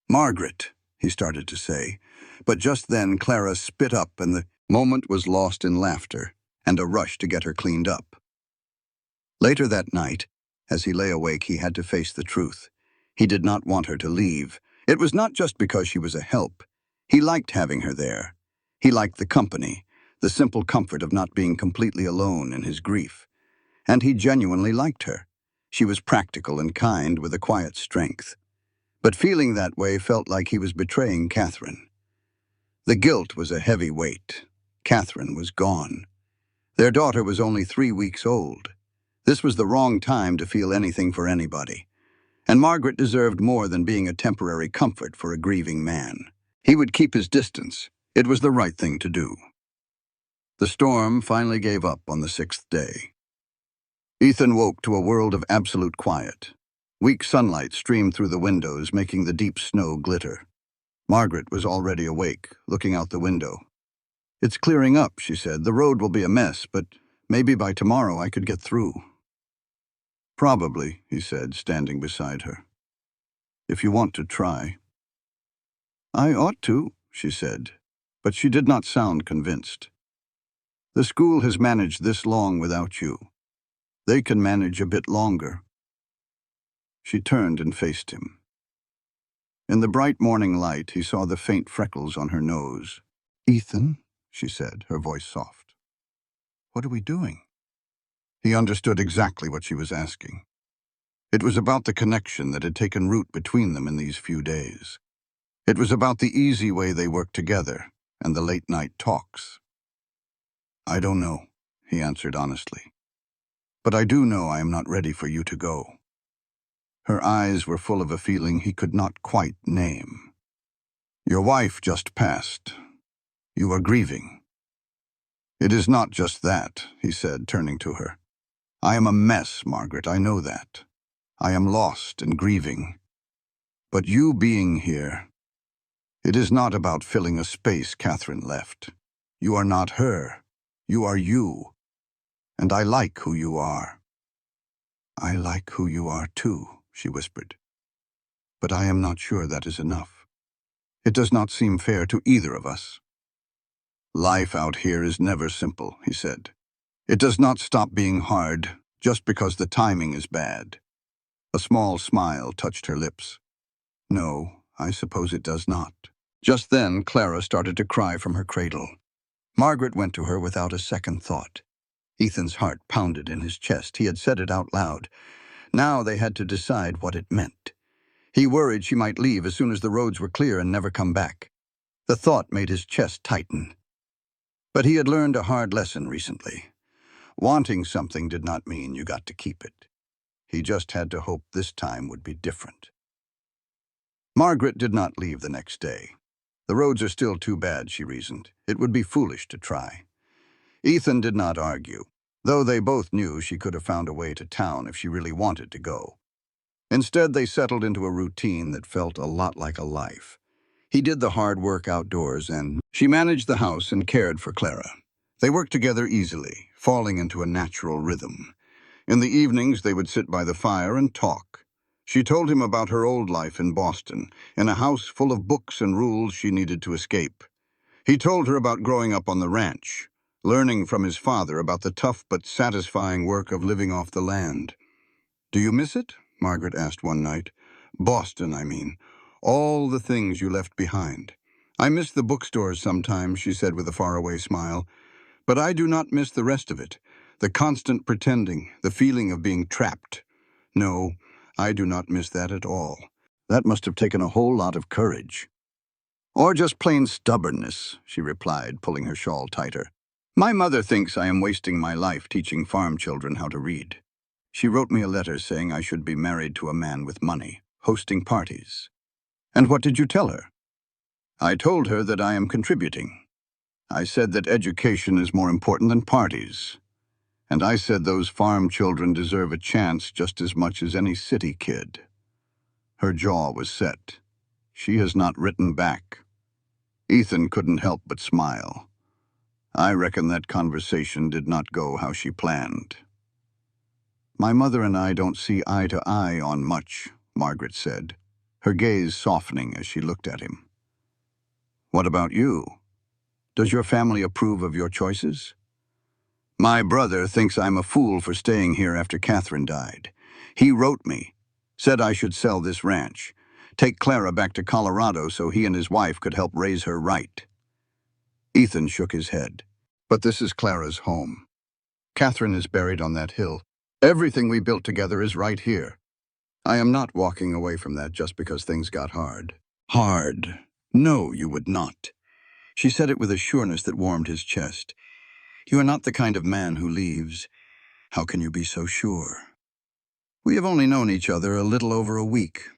Margaret, he started to say, but just then Clara spit up and the moment was lost in laughter and a rush to get her cleaned up. Later that night, as he lay awake, he had to face the truth. He did not want her to leave. It was not just because she was a help. He liked having her there. He liked the company, the simple comfort of not being completely alone in his grief. And he genuinely liked her. She was practical and kind with a quiet strength. But feeling that way felt like he was betraying Catherine. The guilt was a heavy weight. Catherine was gone. Their daughter was only 3 weeks old. This was the wrong time to feel anything for anybody. And Margaret deserved more than being a temporary comfort for a grieving man. He would keep his distance. It was the right thing to do. The storm finally gave up on the 6th day. Ethan woke to a world of absolute quiet. Weak sunlight streamed through the windows, making the deep snow glitter. Margaret was already awake, looking out the window. "It's clearing up," she said. "The road will be a mess, but maybe by tomorrow I could get through." "Probably," he said, standing beside her. "If you want to try." "I ought to," she said, but she did not sound convinced. "The school has managed this long without you. They can manage a bit longer." She turned and faced him. In the bright morning light, he saw the faint freckles on her nose. "Ethan," she said, her voice soft. "What are we doing?" He understood exactly what she was asking. It was about the connection that had taken root between them in these few days. It was about the easy way they worked together and the late-night talks. "I don't know," he answered honestly. "But I do know I am not ready for you to go." Her eyes were full of a feeling he could not quite name. "Your wife just passed. You are grieving." "It is not just that," he said, turning to her. "I am a mess, Margaret, I know that. I am lost and grieving. But you being here, it is not about filling a space Catherine left. You are not her. You are you. And I like who you are." "I like who you are too," she whispered. "But I am not sure that is enough. It does not seem fair to either of us." "Life out here is never simple," he said. "It does not stop being hard just because the timing is bad." A small smile touched her lips. "No, I suppose it does not." Just then, Clara started to cry from her cradle. Margaret went to her without a second thought. Ethan's heart pounded in his chest. He had said it out loud. Now they had to decide what it meant. He worried she might leave as soon as the roads were clear and never come back. The thought made his chest tighten. But he had learned a hard lesson recently. Wanting something did not mean you got to keep it. He just had to hope this time would be different. Margaret did not leave the next day. The roads are still too bad, she reasoned. It would be foolish to try. Ethan did not argue, though they both knew she could have found a way to town if she really wanted to go. Instead, they settled into a routine that felt a lot like a life. He did the hard work outdoors, and she managed the house and cared for Clara. They worked together easily, falling into a natural rhythm. In the evenings, they would sit by the fire and talk. She told him about her old life in Boston, in a house full of books and rules she needed to escape. He told her about growing up on the ranch, learning from his father about the tough but satisfying work of living off the land. "Do you miss it?" Margaret asked one night. "Boston, I mean. All the things you left behind." "I miss the bookstores sometimes," she said with a faraway smile. "But I do not miss the rest of it. The constant pretending, the feeling of being trapped. No, I do not miss that at all." "That must have taken a whole lot of courage." "Or just plain stubbornness," she replied, pulling her shawl tighter. "My mother thinks I am wasting my life teaching farm children how to read. She wrote me a letter saying I should be married to a man with money, hosting parties." "And what did you tell her?" "I told her that I am contributing. I said that education is more important than parties. And I said those farm children deserve a chance just as much as any city kid." Her jaw was set. She has not written back. Ethan couldn't help but smile. I reckon that conversation did not go how she planned. "My mother and I don't see eye to eye on much," Margaret said, her gaze softening as she looked at him. "What about you? Does your family approve of your choices?" "My brother thinks I'm a fool for staying here after Catherine died. He wrote me, said I should sell this ranch, take Clara back to Colorado so he and his wife could help raise her right." Ethan shook his head. "But this is Clara's home. Catherine is buried on that hill. Everything we built together is right here. I am not walking away from that just because things got hard." "Hard? No, you would not." She said it with a sureness that warmed his chest. "You are not the kind of man who leaves. How can you be so sure? We have only known each other a little over a week.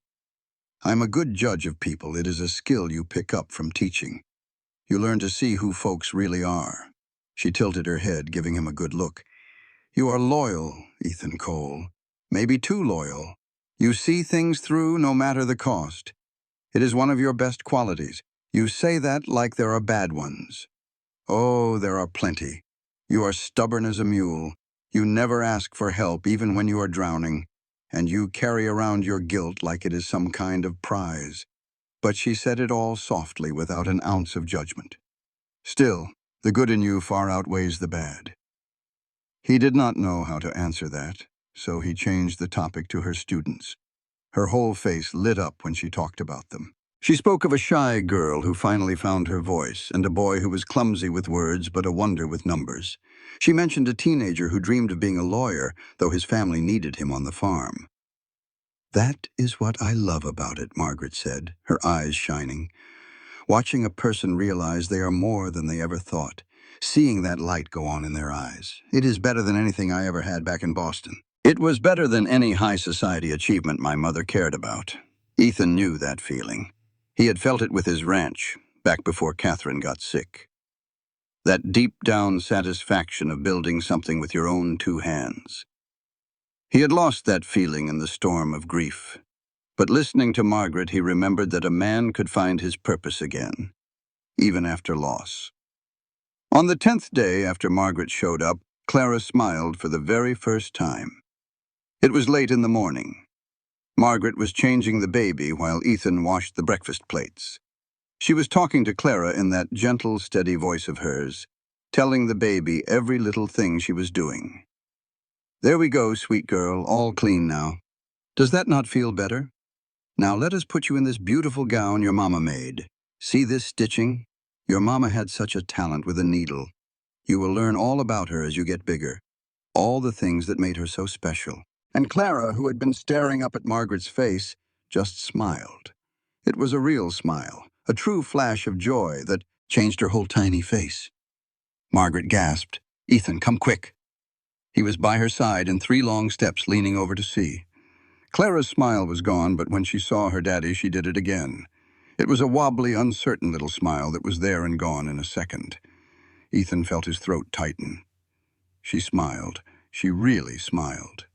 I'm a good judge of people. It is a skill you pick up from teaching. You learn to see who folks really are." She tilted her head, giving him a good look. "You are loyal, Ethan Cole. Maybe too loyal. You see things through no matter the cost. It is one of your best qualities. You say that like there are bad ones. Oh, there are plenty. You are stubborn as a mule. You never ask for help even when you are drowning. And you carry around your guilt like it is some kind of prize." But she said it all softly, without an ounce of judgment. "Still, the good in you far outweighs the bad." He did not know how to answer that, so he changed the topic to her students. Her whole face lit up when she talked about them. She spoke of a shy girl who finally found her voice, and a boy who was clumsy with words but a wonder with numbers. She mentioned a teenager who dreamed of being a lawyer, though his family needed him on the farm. "That is what I love about it," Margaret said, her eyes shining. "Watching a person realize they are more than they ever thought. Seeing that light go on in their eyes. It is better than anything I ever had back in Boston. It was better than any high society achievement my mother cared about." Ethan knew that feeling. He had felt it with his ranch, back before Catherine got sick. That deep-down satisfaction of building something with your own two hands. He had lost that feeling in the storm of grief. But listening to Margaret, he remembered that a man could find his purpose again, even after loss. On the 10th day after Margaret showed up, Clara smiled for the very first time. It was late in the morning. Margaret was changing the baby while Ethan washed the breakfast plates. She was talking to Clara in that gentle, steady voice of hers, telling the baby every little thing she was doing. "There we go, sweet girl, all clean now. Does that not feel better? Now let us put you in this beautiful gown your mama made. See this stitching? Your mama had such a talent with a needle. You will learn all about her as you get bigger. All the things that made her so special." And Clara, who had been staring up at Margaret's face, just smiled. It was a real smile, a true flash of joy that changed her whole tiny face. Margaret gasped, "Ethan, come quick." He was by her side in 3 long steps, leaning over to see. Clara's smile was gone, but when she saw her daddy, she did it again. It was a wobbly, uncertain little smile that was there and gone in a second. Ethan felt his throat tighten. She smiled. She really smiled.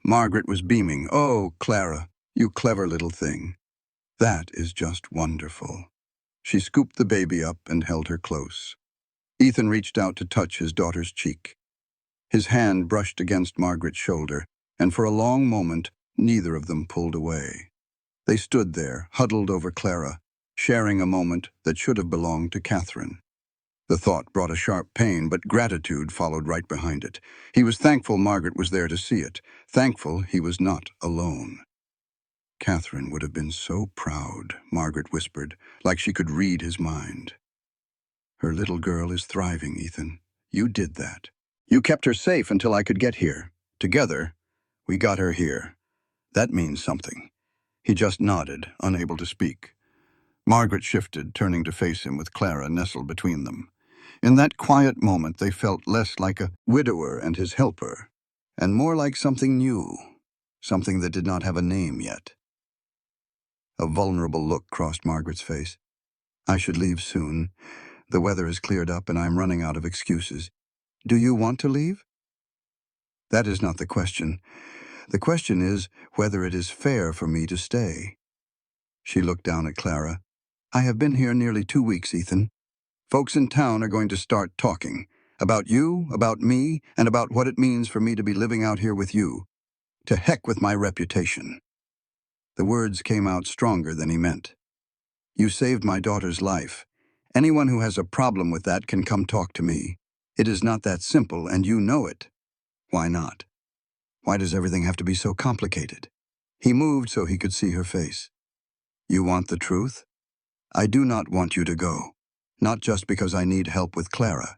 Margaret was beaming. "Oh, Clara, you clever little thing. That is just wonderful." She scooped the baby up and held her close. Ethan reached out to touch his daughter's cheek. His hand brushed against Margaret's shoulder, and for a long moment, neither of them pulled away. They stood there, huddled over Clara, sharing a moment that should have belonged to Catherine. The thought brought a sharp pain, but gratitude followed right behind it. He was thankful Margaret was there to see it, thankful he was not alone. Catherine would have been so proud, Margaret whispered, like she could read his mind. Her little girl is thriving, Ethan. You did that. You kept her safe until I could get here. Together, we got her here. That means something. He just nodded, unable to speak. Margaret shifted, turning to face him with Clara nestled between them. In that quiet moment, they felt less like a widower and his helper, and more like something new, something that did not have a name yet. A vulnerable look crossed Margaret's face. I should leave soon. The weather has cleared up and I'm running out of excuses. Do you want to leave? That is not the question. The question is whether it is fair for me to stay. She looked down at Clara. I have been here nearly 2 weeks, Ethan. Folks in town are going to start talking. About you, about me, and about what it means for me to be living out here with you. To heck with my reputation. The words came out stronger than he meant. You saved my daughter's life. Anyone who has a problem with that can come talk to me. It is not that simple, and you know it. Why not? Why does everything have to be so complicated? He moved so he could see her face. You want the truth? I do not want you to go. Not just because I need help with Clara,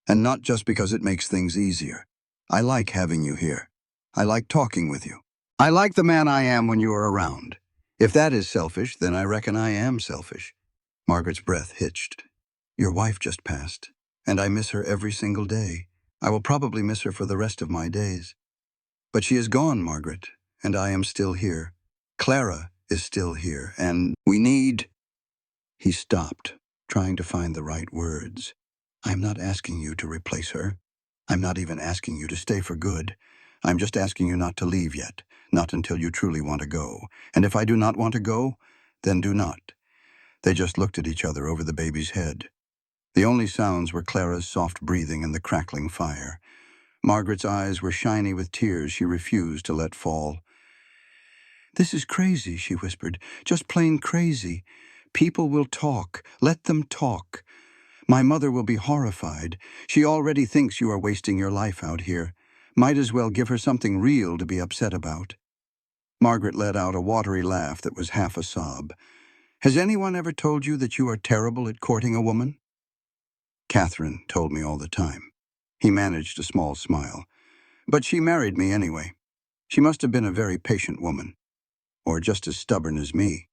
and not just because it makes things easier. I like having you here. I like talking with you. I like the man I am when you are around. If that is selfish, then I reckon I am selfish. Margaret's breath hitched. Your wife just passed, and I miss her every single day. I will probably miss her for the rest of my days. But she is gone, Margaret, and I am still here. Clara is still here, and we need... He stopped, trying to find the right words. I'm not asking you to replace her. I'm not even asking you to stay for good. I'm just asking you not to leave yet, not until you truly want to go. And if I do not want to go, then do not. They just looked at each other over the baby's head. The only sounds were Clara's soft breathing and the crackling fire. Margaret's eyes were shiny with tears she refused to let fall. This is crazy, she whispered. Just plain crazy. People will talk. Let them talk. My mother will be horrified. She already thinks you are wasting your life out here. Might as well give her something real to be upset about. Margaret let out a watery laugh that was half a sob. Has anyone ever told you that you are terrible at courting a woman? Catherine told me all the time. He managed a small smile. But she married me anyway. She must have been a very patient woman. Or just as stubborn as me.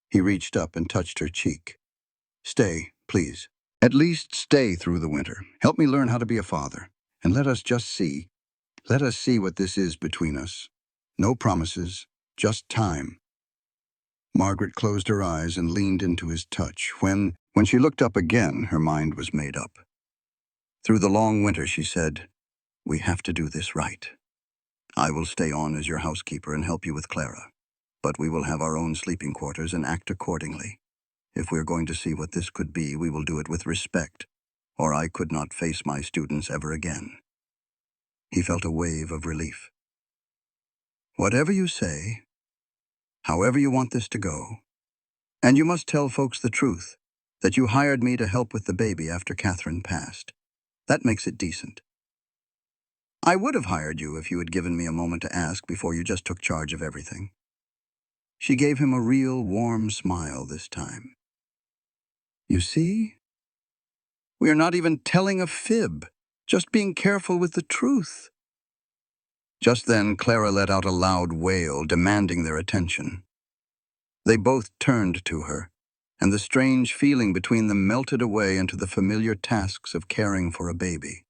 He reached up and touched her cheek. Stay, please. At least stay through the winter. Help me learn how to be a father. And let us just see. Let us see what this is between us. No promises, just time. Margaret closed her eyes and leaned into his touch. When she looked up again, her mind was made up. Through the long winter, she said, we have to do this right. I will stay on as your housekeeper and help you with Clara. But we will have our own sleeping quarters and act accordingly. If we're going to see what this could be, we will do it with respect, or I could not face my students ever again. He felt a wave of relief. Whatever you say, however you want this to go, and you must tell folks the truth, that you hired me to help with the baby after Catherine passed. That makes it decent. I would have hired you if you had given me a moment to ask before you just took charge of everything. She gave him a real warm smile this time. You see? We are not even telling a fib, just being careful with the truth. Just then, Clara let out a loud wail, demanding their attention. They both turned to her, and the strange feeling between them melted away into the familiar tasks of caring for a baby.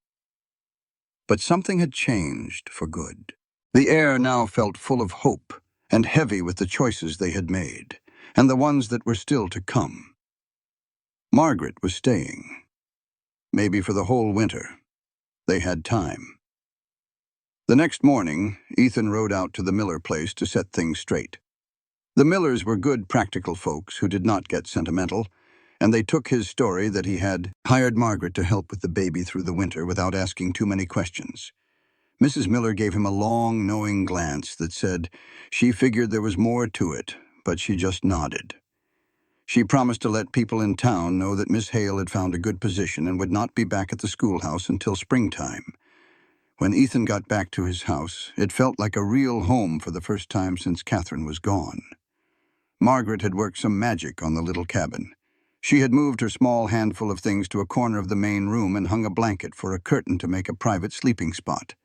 But something had changed for good. The air now felt full of hope and heavy with the choices they had made, and the ones that were still to come. Margaret was staying. Maybe for the whole winter. They had time. The next morning, Ethan rode out to the Miller place to set things straight. The Millers were good, practical folks who did not get sentimental, and they took his story that he had hired Margaret to help with the baby through the winter without asking too many questions. Mrs. Miller gave him a long, knowing glance that said she figured there was more to it, but she just nodded. She promised to let people in town know that Miss Hale had found a good position and would not be back at the schoolhouse until springtime. When Ethan got back to his house, it felt like a real home for the first time since Catherine was gone. Margaret had worked some magic on the little cabin. She had moved her small handful of things to a corner of the main room and hung a blanket for a curtain to make a private sleeping spot.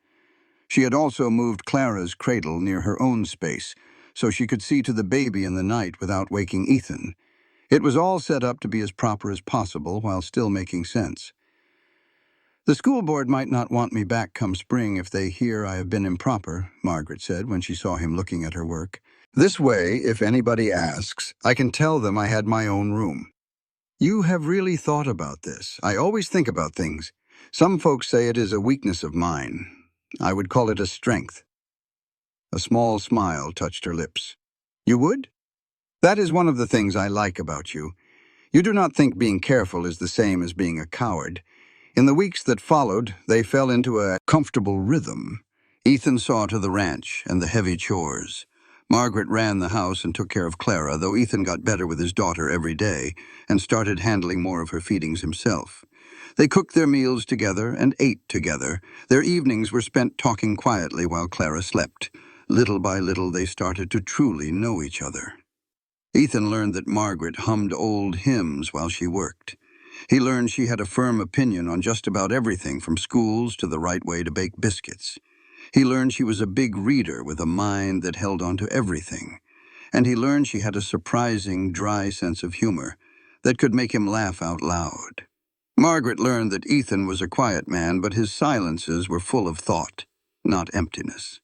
She had also moved Clara's cradle near her own space, so she could see to the baby in the night without waking Ethan. It was all set up to be as proper as possible while still making sense. "The school board might not want me back come spring if they hear I have been improper," Margaret said when she saw him looking at her work. "This way, if anybody asks, I can tell them I had my own room." "You have really thought about this. I always think about things. Some folks say it is a weakness of mine. I would call it a strength." A small smile touched her lips. "You would? That is one of the things I like about you. You do not think being careful is the same as being a coward." In the weeks that followed, they fell into a comfortable rhythm. Ethan saw to the ranch and the heavy chores. Margaret ran the house and took care of Clara, though Ethan got better with his daughter every day and started handling more of her feedings himself. They cooked their meals together and ate together. Their evenings were spent talking quietly while Clara slept. Little by little, they started to truly know each other. Ethan learned that Margaret hummed old hymns while she worked. He learned she had a firm opinion on just about everything from schools to the right way to bake biscuits. He learned she was a big reader with a mind that held on to everything. And he learned she had a surprising, dry sense of humor that could make him laugh out loud. Margaret learned that Ethan was a quiet man, but his silences were full of thought, not emptiness.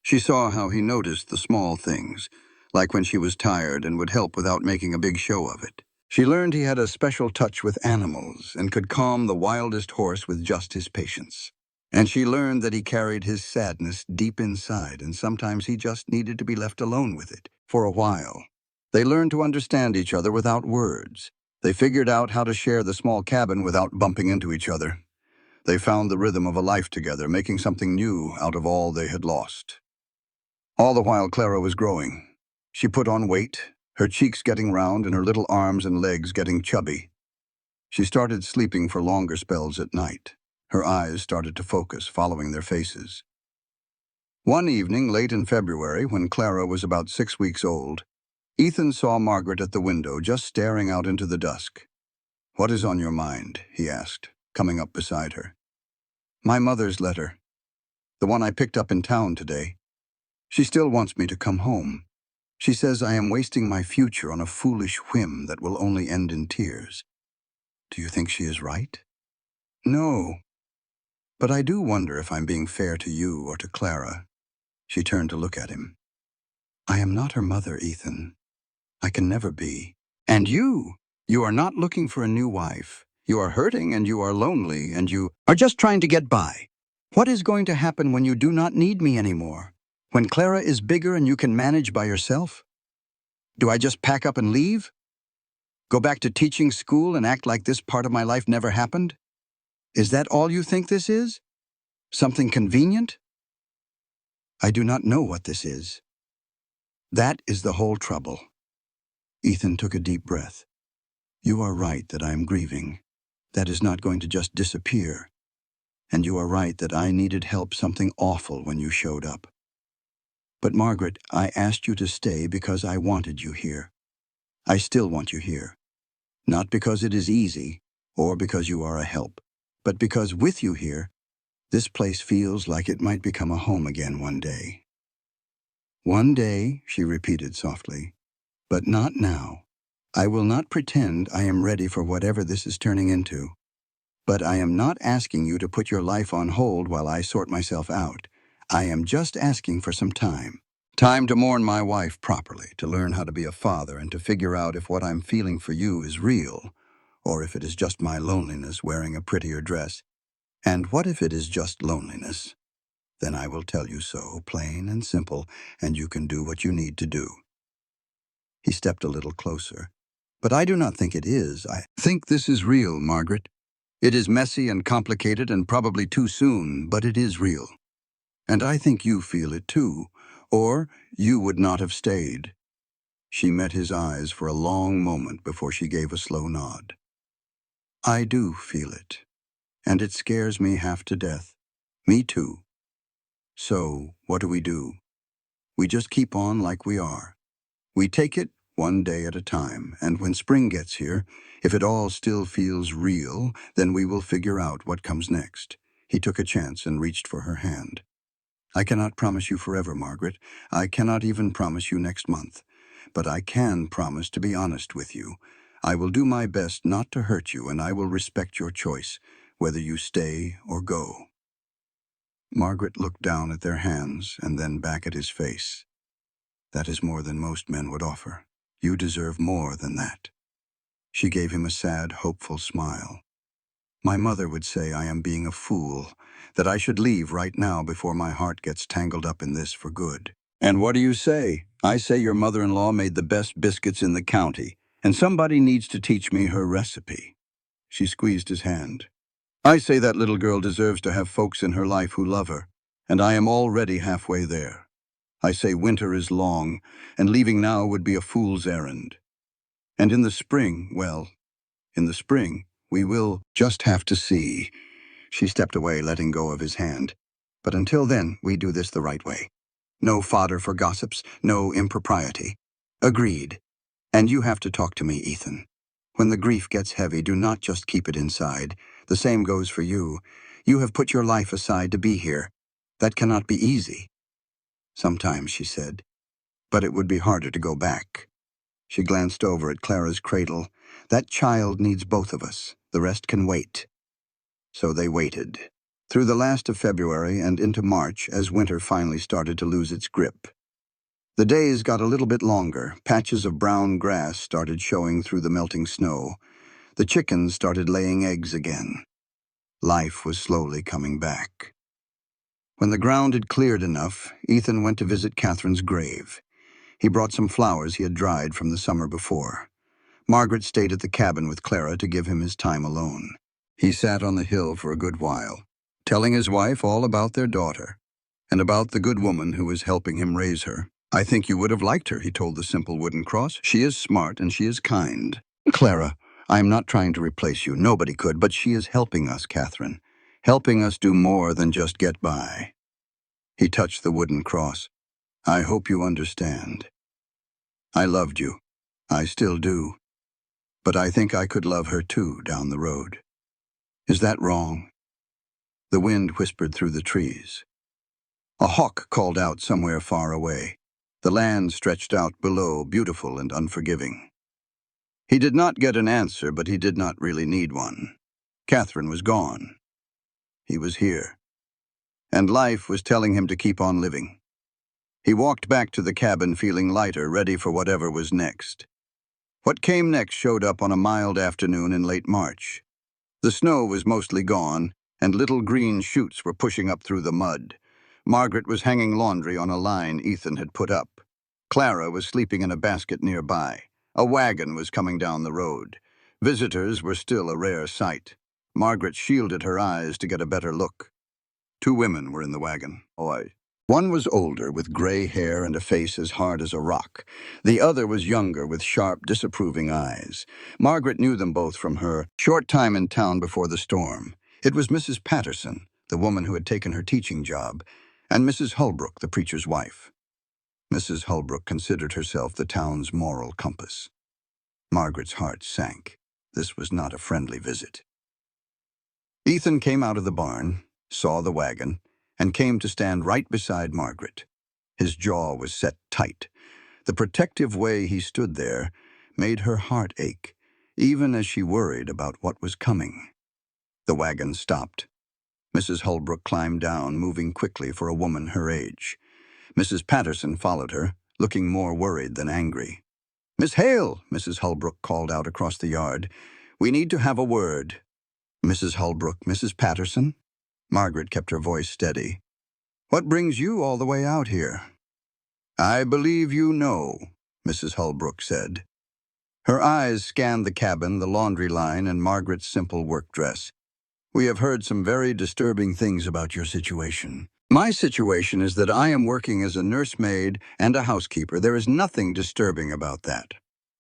She saw how he noticed the small things, like when she was tired and would help without making a big show of it. She learned he had a special touch with animals and could calm the wildest horse with just his patience. And she learned that he carried his sadness deep inside, and sometimes he just needed to be left alone with it, for a while. They learned to understand each other without words. They figured out how to share the small cabin without bumping into each other. They found the rhythm of a life together, making something new out of all they had lost. All the while, Clara was growing. She put on weight, her cheeks getting round and her little arms and legs getting chubby. She started sleeping for longer spells at night. Her eyes started to focus, following their faces. One evening, late in February, when Clara was about 6 weeks old, Ethan saw Margaret at the window, just staring out into the dusk. "What is on your mind?" he asked, coming up beside her. "My mother's letter. The one I picked up in town today. She still wants me to come home. She says I am wasting my future on a foolish whim that will only end in tears. Do you think she is right?" "No. But I do wonder if I'm being fair to you or to Clara." She turned to look at him. "I am not her mother, Ethan. I can never be. And you are not looking for a new wife. You are hurting and you are lonely and you are just trying to get by. What is going to happen when you do not need me anymore? When Clara is bigger and you can manage by yourself? Do I just pack up and leave? Go back to teaching school and act like this part of my life never happened? Is that all you think this is? Something convenient? I do not know what this is. That is the whole trouble." Ethan took a deep breath. "You are right that I am grieving. That is not going to just disappear. And you are right that I needed help something awful when you showed up. But Margaret, I asked you to stay because I wanted you here. I still want you here. Not because it is easy, or because you are a help, but because with you here, this place feels like it might become a home again one day." "One day," she repeated softly, "but not now. I will not pretend I am ready for whatever this is turning into. But I am not asking you to put your life on hold while I sort myself out. I am just asking for some time. Time to mourn my wife properly, to learn how to be a father, and to figure out if what I'm feeling for you is real, or if it is just my loneliness wearing a prettier dress. And what if it is just loneliness? Then I will tell you so, plain and simple, and you can do what you need to do." He stepped a little closer. "But I do not think it is. I think this is real, Margaret. It is messy and complicated and probably too soon, but it is real. And I think you feel it too, or you would not have stayed." She met his eyes for a long moment before she gave a slow nod. I do feel it, and it scares me half to death. Me too. So, what do? We just keep on like we are. We take it one day at a time, and when spring gets here, if it all still feels real, then we will figure out what comes next. He took a chance and reached for her hand. I cannot promise you forever, Margaret. I cannot even promise you next month. But I can promise to be honest with you. I will do my best not to hurt you, and I will respect your choice, whether you stay or go. Margaret looked down at their hands and then back at his face. That is more than most men would offer. You deserve more than that. She gave him a sad, hopeful smile. My mother would say I am being a fool, that I should leave right now before my heart gets tangled up in this for good. And what do you say? I say your mother-in-law made the best biscuits in the county, and somebody needs to teach me her recipe. She squeezed his hand. I say that little girl deserves to have folks in her life who love her, and I am already halfway there. I say winter is long, and leaving now would be a fool's errand. And in the spring, well, in the spring, we will just have to see. She stepped away, letting go of his hand. But until then, we do this the right way. No fodder for gossips, no impropriety. Agreed. And you have to talk to me, Ethan. When the grief gets heavy, do not just keep it inside. The same goes for you. You have put your life aside to be here. That cannot be easy. Sometimes, she said. But it would be harder to go back. She glanced over at Clara's cradle. That child needs both of us. The rest can wait. So they waited. Through the last of February and into March as winter finally started to lose its grip. The days got a little bit longer. Patches of brown grass started showing through the melting snow. The chickens started laying eggs again. Life was slowly coming back. When the ground had cleared enough, Ethan went to visit Catherine's grave. He brought some flowers he had dried from the summer before. Margaret stayed at the cabin with Clara to give him his time alone. He sat on the hill for a good while, telling his wife all about their daughter, and about the good woman who was helping him raise her. I think you would have liked her, he told the simple wooden cross. She is smart and she is kind. Clara, I am not trying to replace you. Nobody could, but she is helping us, Catherine. Helping us do more than just get by. He touched the wooden cross. I hope you understand. I loved you. I still do. But I think I could love her too down the road. Is that wrong? The wind whispered through the trees. A hawk called out somewhere far away. The land stretched out below, beautiful and unforgiving. He did not get an answer, but he did not really need one. Catherine was gone. He was here. And life was telling him to keep on living. He walked back to the cabin feeling lighter, ready for whatever was next. What came next showed up on a mild afternoon in late March. The snow was mostly gone, and little green shoots were pushing up through the mud. Margaret was hanging laundry on a line Ethan had put up. Clara was sleeping in a basket nearby. A wagon was coming down the road. Visitors were still a rare sight. Margaret shielded her eyes to get a better look. Two women were in the wagon. One was older, with gray hair and a face as hard as a rock. The other was younger, with sharp, disapproving eyes. Margaret knew them both from her short time in town before the storm. It was Mrs. Patterson, the woman who had taken her teaching job, and Mrs. Holbrook, the preacher's wife. Mrs. Holbrook considered herself the town's moral compass. Margaret's heart sank. This was not a friendly visit. Ethan came out of the barn, saw the wagon, and came to stand right beside Margaret. His jaw was set tight. The protective way he stood there made her heart ache, even as she worried about what was coming. The wagon stopped. Mrs. Holbrook climbed down, moving quickly for a woman her age. Mrs. Patterson followed her, looking more worried than angry. "Miss Hale," Mrs. Holbrook called out across the yard. "We need to have a word." "Mrs. Holbrook, Mrs. Patterson?" Margaret kept her voice steady. "What brings you all the way out here?" "I believe you know," Mrs. Holbrook said. Her eyes scanned the cabin, the laundry line, and Margaret's simple work dress. "We have heard some very disturbing things about your situation." My situation is that I am working as a nursemaid and a housekeeper. There is nothing disturbing about that.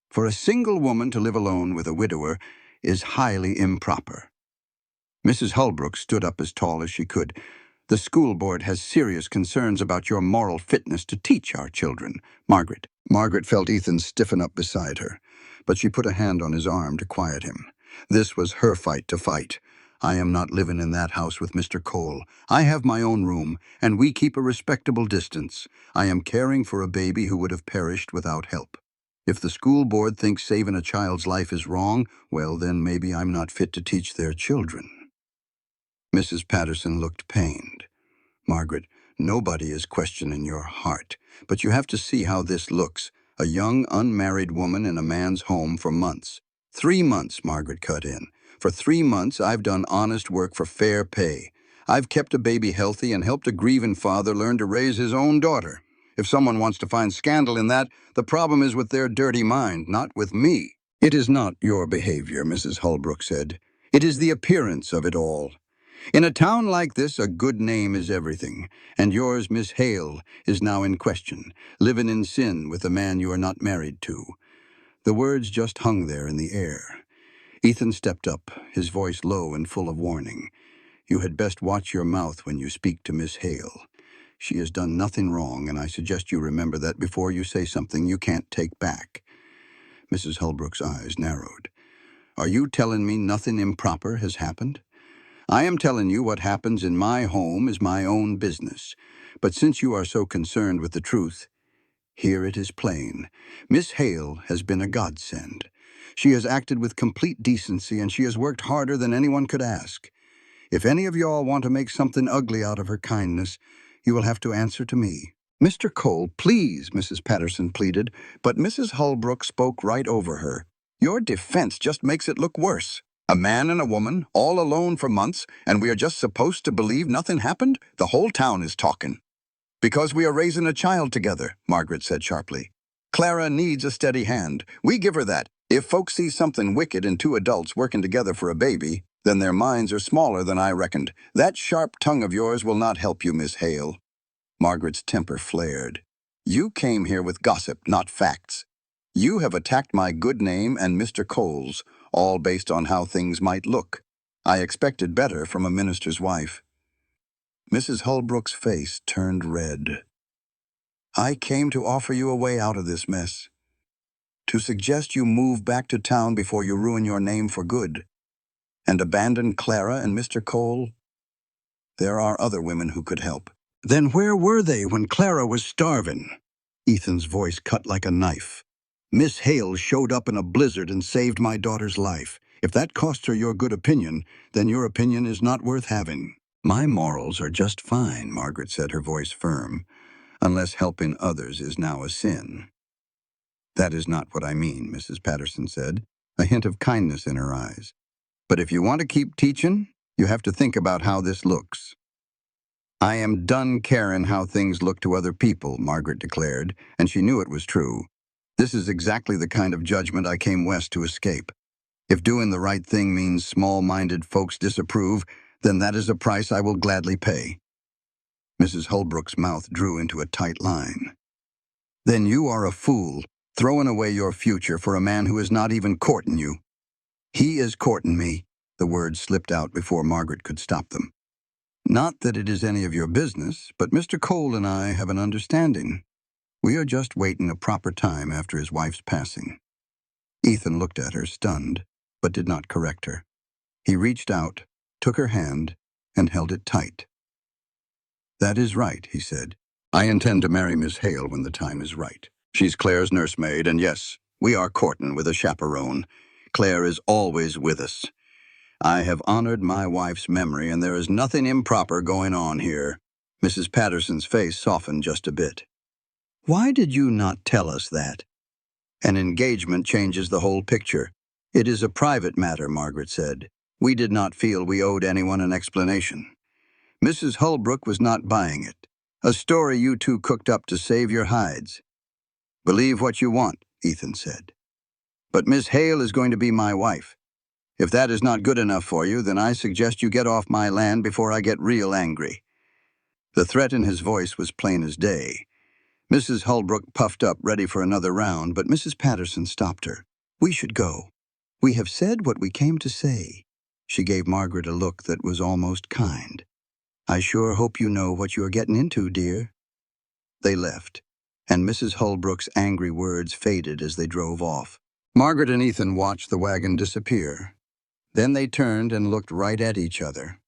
For a single woman to live alone with a widower is highly improper. Mrs. Holbrook stood up as tall as she could. The school board has serious concerns about your moral fitness to teach our children, Margaret. Margaret felt Ethan stiffen up beside her, but she put a hand on his arm to quiet him. This was her fight to fight. I am not living in that house with Mr. Cole. I have my own room, and we keep a respectable distance. I am caring for a baby who would have perished without help. If the school board thinks saving a child's life is wrong, well, then maybe I'm not fit to teach their children. Mrs. Patterson looked pained. Margaret, nobody is questioning your heart, but you have to see how this looks. A young, unmarried woman in a man's home for months. 3 months, Margaret cut in. For 3 months, I've done honest work for fair pay. I've kept a baby healthy and helped a grieving father learn to raise his own daughter. If someone wants to find scandal in that, the problem is with their dirty mind, not with me. It is not your behavior, Mrs. Holbrook said. It is the appearance of it all. In a town like this, a good name is everything, and yours, Miss Hale, is now in question, living in sin with a man you are not married to. The words just hung there in the air. Ethan stepped up, his voice low and full of warning. You had best watch your mouth when you speak to Miss Hale. She has done nothing wrong, and I suggest you remember that before you say something you can't take back. Mrs. Holbrook's eyes narrowed. Are you telling me nothing improper has happened? I am telling you what happens in my home is my own business. But since you are so concerned with the truth, here it is plain. Miss Hale has been a godsend. She has acted with complete decency, and she has worked harder than anyone could ask. If any of y'all want to make something ugly out of her kindness, you will have to answer to me. Mr. Cole, please, Mrs. Patterson pleaded, but Mrs. Holbrook spoke right over her. Your defense just makes it look worse. A man and a woman, all alone for months, and we are just supposed to believe nothing happened? The whole town is talking. Because we are raising a child together, Margaret said sharply. Clara needs a steady hand. We give her that. If folks see something wicked in 2 adults working together for a baby, then their minds are smaller than I reckoned. That sharp tongue of yours will not help you, Miss Hale. Margaret's temper flared. You came here with gossip, not facts. You have attacked my good name and Mr. Cole's, all based on how things might look. I expected better from a minister's wife. Mrs. Holbrook's face turned red. I came to offer you a way out of this mess. To suggest you move back to town before you ruin your name for good. And abandon Clara and Mr. Cole? There are other women who could help. Then where were they when Clara was starving? Ethan's voice cut like a knife. Miss Hale showed up in a blizzard and saved my daughter's life. If that costs her your good opinion, then your opinion is not worth having. My morals are just fine, Margaret said, her voice firm, unless helping others is now a sin. That is not what I mean, Mrs. Patterson said, a hint of kindness in her eyes. But if you want to keep teaching, you have to think about how this looks. I am done caring how things look to other people, Margaret declared, and she knew it was true. This is exactly the kind of judgment I came west to escape. If doing the right thing means small-minded folks disapprove, then that is a price I will gladly pay. Mrs. Holbrook's mouth drew into a tight line. Then you are a fool, throwing away your future for a man who is not even courting you. He is courting me. The words slipped out before Margaret could stop them. Not that it is any of your business, but Mr. Cole and I have an understanding. We are just waiting a proper time after his wife's passing. Ethan looked at her, stunned, but did not correct her. He reached out, took her hand, and held it tight. That is right, he said. I intend to marry Miss Hale when the time is right. She's Claire's nursemaid, and yes, we are courting with a chaperone. Claire is always with us. I have honored my wife's memory, and there is nothing improper going on here. Mrs. Patterson's face softened just a bit. Why did you not tell us that? An engagement changes the whole picture. It is a private matter, Margaret said. We did not feel we owed anyone an explanation. Mrs. Holbrook was not buying it. A story you two cooked up to save your hides. Believe what you want, Ethan said. But Miss Hale is going to be my wife. If that is not good enough for you, then I suggest you get off my land before I get real angry. The threat in his voice was plain as day. Mrs. Holbrook puffed up, ready for another round, but Mrs. Patterson stopped her. "We should go. We have said what we came to say." She gave Margaret a look that was almost kind. "I sure hope you know what you're getting into, dear." They left, and Mrs. Holbrook's angry words faded as they drove off. Margaret and Ethan watched the wagon disappear. Then they turned and looked right at each other.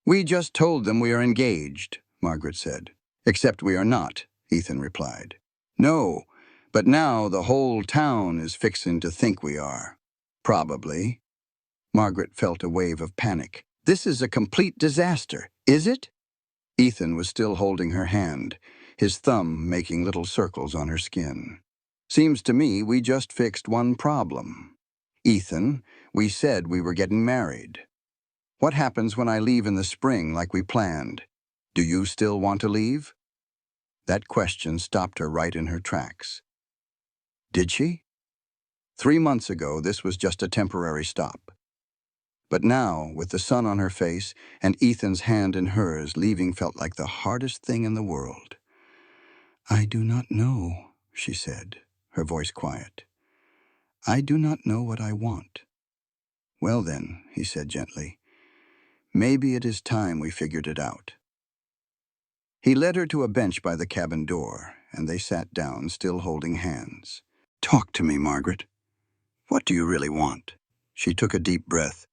"We just told them we are engaged," Margaret said. "Except we are not," Ethan replied. "No, but now the whole town is fixing to think we are." "Probably." Margaret felt a wave of panic. "This is a complete disaster, is it?" Ethan was still holding her hand, his thumb making little circles on her skin. "Seems to me we just fixed one problem. Ethan, we said we were getting married. What happens when I leave in the spring like we planned? Do you still want to leave?" That question stopped her right in her tracks. Did she? 3 months ago, this was just a temporary stop. But now, with the sun on her face and Ethan's hand in hers, leaving felt like the hardest thing in the world. "I do not know," she said, her voice quiet. "I do not know what I want." "Well then," he said gently, "maybe it is time we figured it out." He led her to a bench by the cabin door, and they sat down, still holding hands. "Talk to me, Margaret. What do you really want?" She took a deep breath.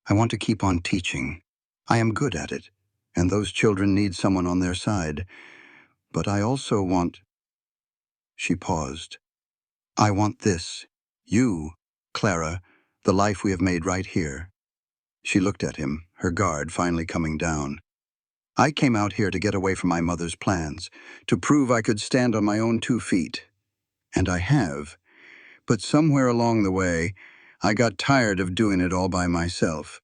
"I want to keep on teaching. I am good at it, and those children need someone on their side. But I also want—" She paused. "I want this. You, Clara, the life we have made right here." She looked at him, her guard finally coming down. "I came out here to get away from my mother's plans, to prove I could stand on my own 2 feet. And I have. But somewhere along the way, I got tired of doing it all by myself.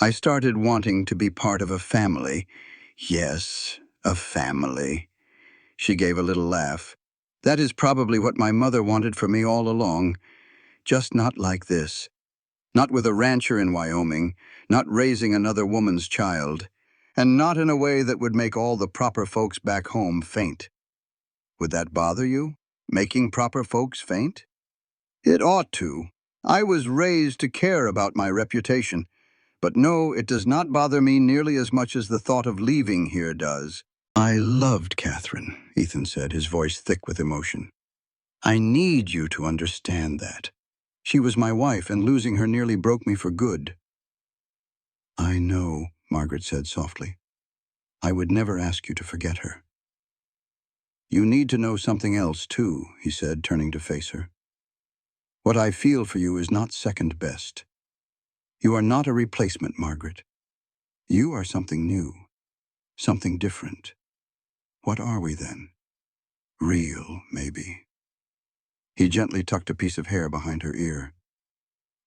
I started wanting to be part of a family. Yes, a family." She gave a little laugh. "That is probably what my mother wanted for me all along. Just not like this. Not with a rancher in Wyoming, not raising another woman's child, and not in a way that would make all the proper folks back home faint." "Would that bother you, making proper folks faint?" "It ought to. I was raised to care about my reputation. But no, it does not bother me nearly as much as the thought of leaving here does." "I loved Catherine," Ethan said, his voice thick with emotion. "I need you to understand that. She was my wife, and losing her nearly broke me for good." "I know," Margaret said softly. "I would never ask you to forget her." "You need to know something else, too," he said, turning to face her. "What I feel for you is not second best. You are not a replacement, Margaret. You are something new, something different. What are we then? Real, maybe." He gently tucked a piece of hair behind her ear.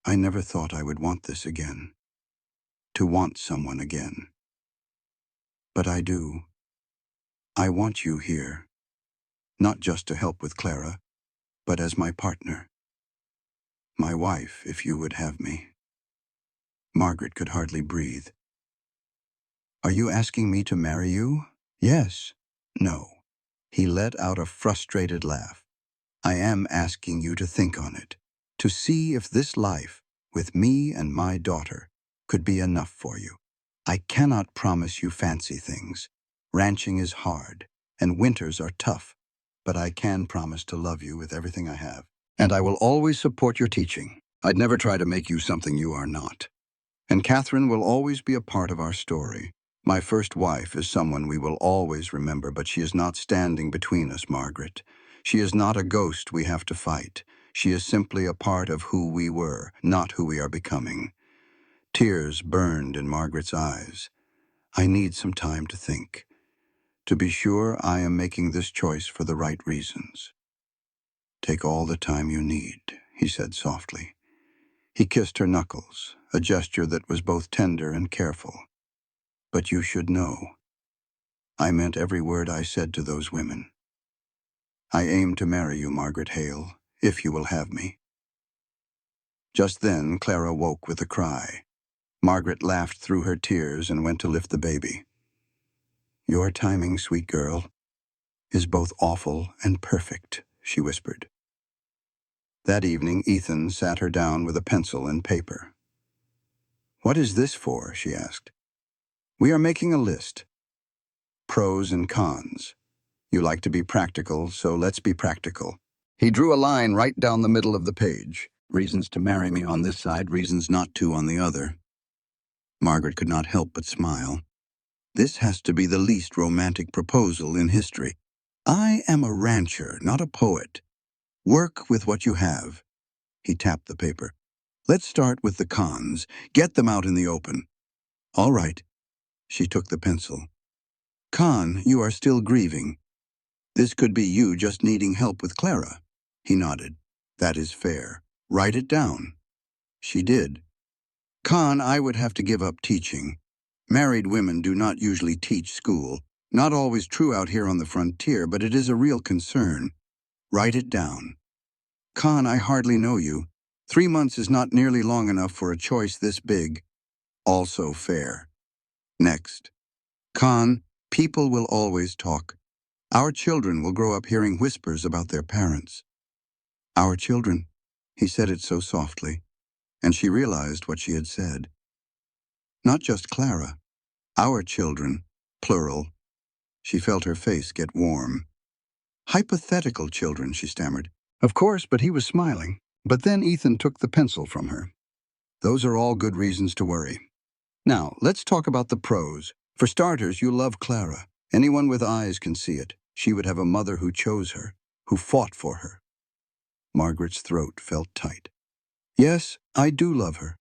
"I never thought I would want this again. To want someone again. But I do. I want you here. Not just to help with Clara, but as my partner. My wife, if you would have me." Margaret could hardly breathe. "Are you asking me to marry you?" "Yes." "No." He let out a frustrated laugh. "I am asking you to think on it, to see if this life, with me and my daughter, could be enough for you. I cannot promise you fancy things. Ranching is hard, and winters are tough, but I can promise to love you with everything I have. And I will always support your teaching. I'd never try to make you something you are not. And Catherine will always be a part of our story. My first wife is someone we will always remember, but she is not standing between us, Margaret. She is not a ghost we have to fight. She is simply a part of who we were, not who we are becoming." Tears burned in Margaret's eyes. "I need some time to think. To be sure, I am making this choice for the right reasons." "Take all the time you need," he said softly. He kissed her knuckles, a gesture that was both tender and careful. "But you should know. I meant every word I said to those women. I aim to marry you, Margaret Hale, if you will have me." Just then, Clara woke with a cry. Margaret laughed through her tears and went to lift the baby. Your timing, sweet girl, is both awful and perfect, she whispered. That evening, Ethan sat her down with a pencil and paper. What is this for? She asked. We are making a list. Pros and cons. You like to be practical, so let's be practical. He drew a line right down the middle of the page. Reasons to marry me on this side, reasons not to on the other. Margaret could not help but smile. This has to be the least romantic proposal in history. I am a rancher, not a poet. Work with what you have. He tapped the paper. Let's start with the cons. Get them out in the open. All right. She took the pencil. Con, you are still grieving. This could be you just needing help with Clara. He nodded. That is fair. Write it down. She did. Con, I would have to give up teaching. Married women do not usually teach school. Not always true out here on the frontier, but it is a real concern. Write it down. Con, I hardly know you. 3 months is not nearly long enough for a choice this big. Also fair. Next. Con, people will always talk. Our children will grow up hearing whispers about their parents. Our children. He said it so softly, and she realized what she had said. Not just Clara. Our children, plural. She felt her face get warm. Hypothetical children, she stammered. Of course, but he was smiling. But then Ethan took the pencil from her. Those are all good reasons to worry. Now, let's talk about the pros. For starters, you love Clara. Anyone with eyes can see it. She would have a mother who chose her, who fought for her. Margaret's throat felt tight. Yes, I do love her.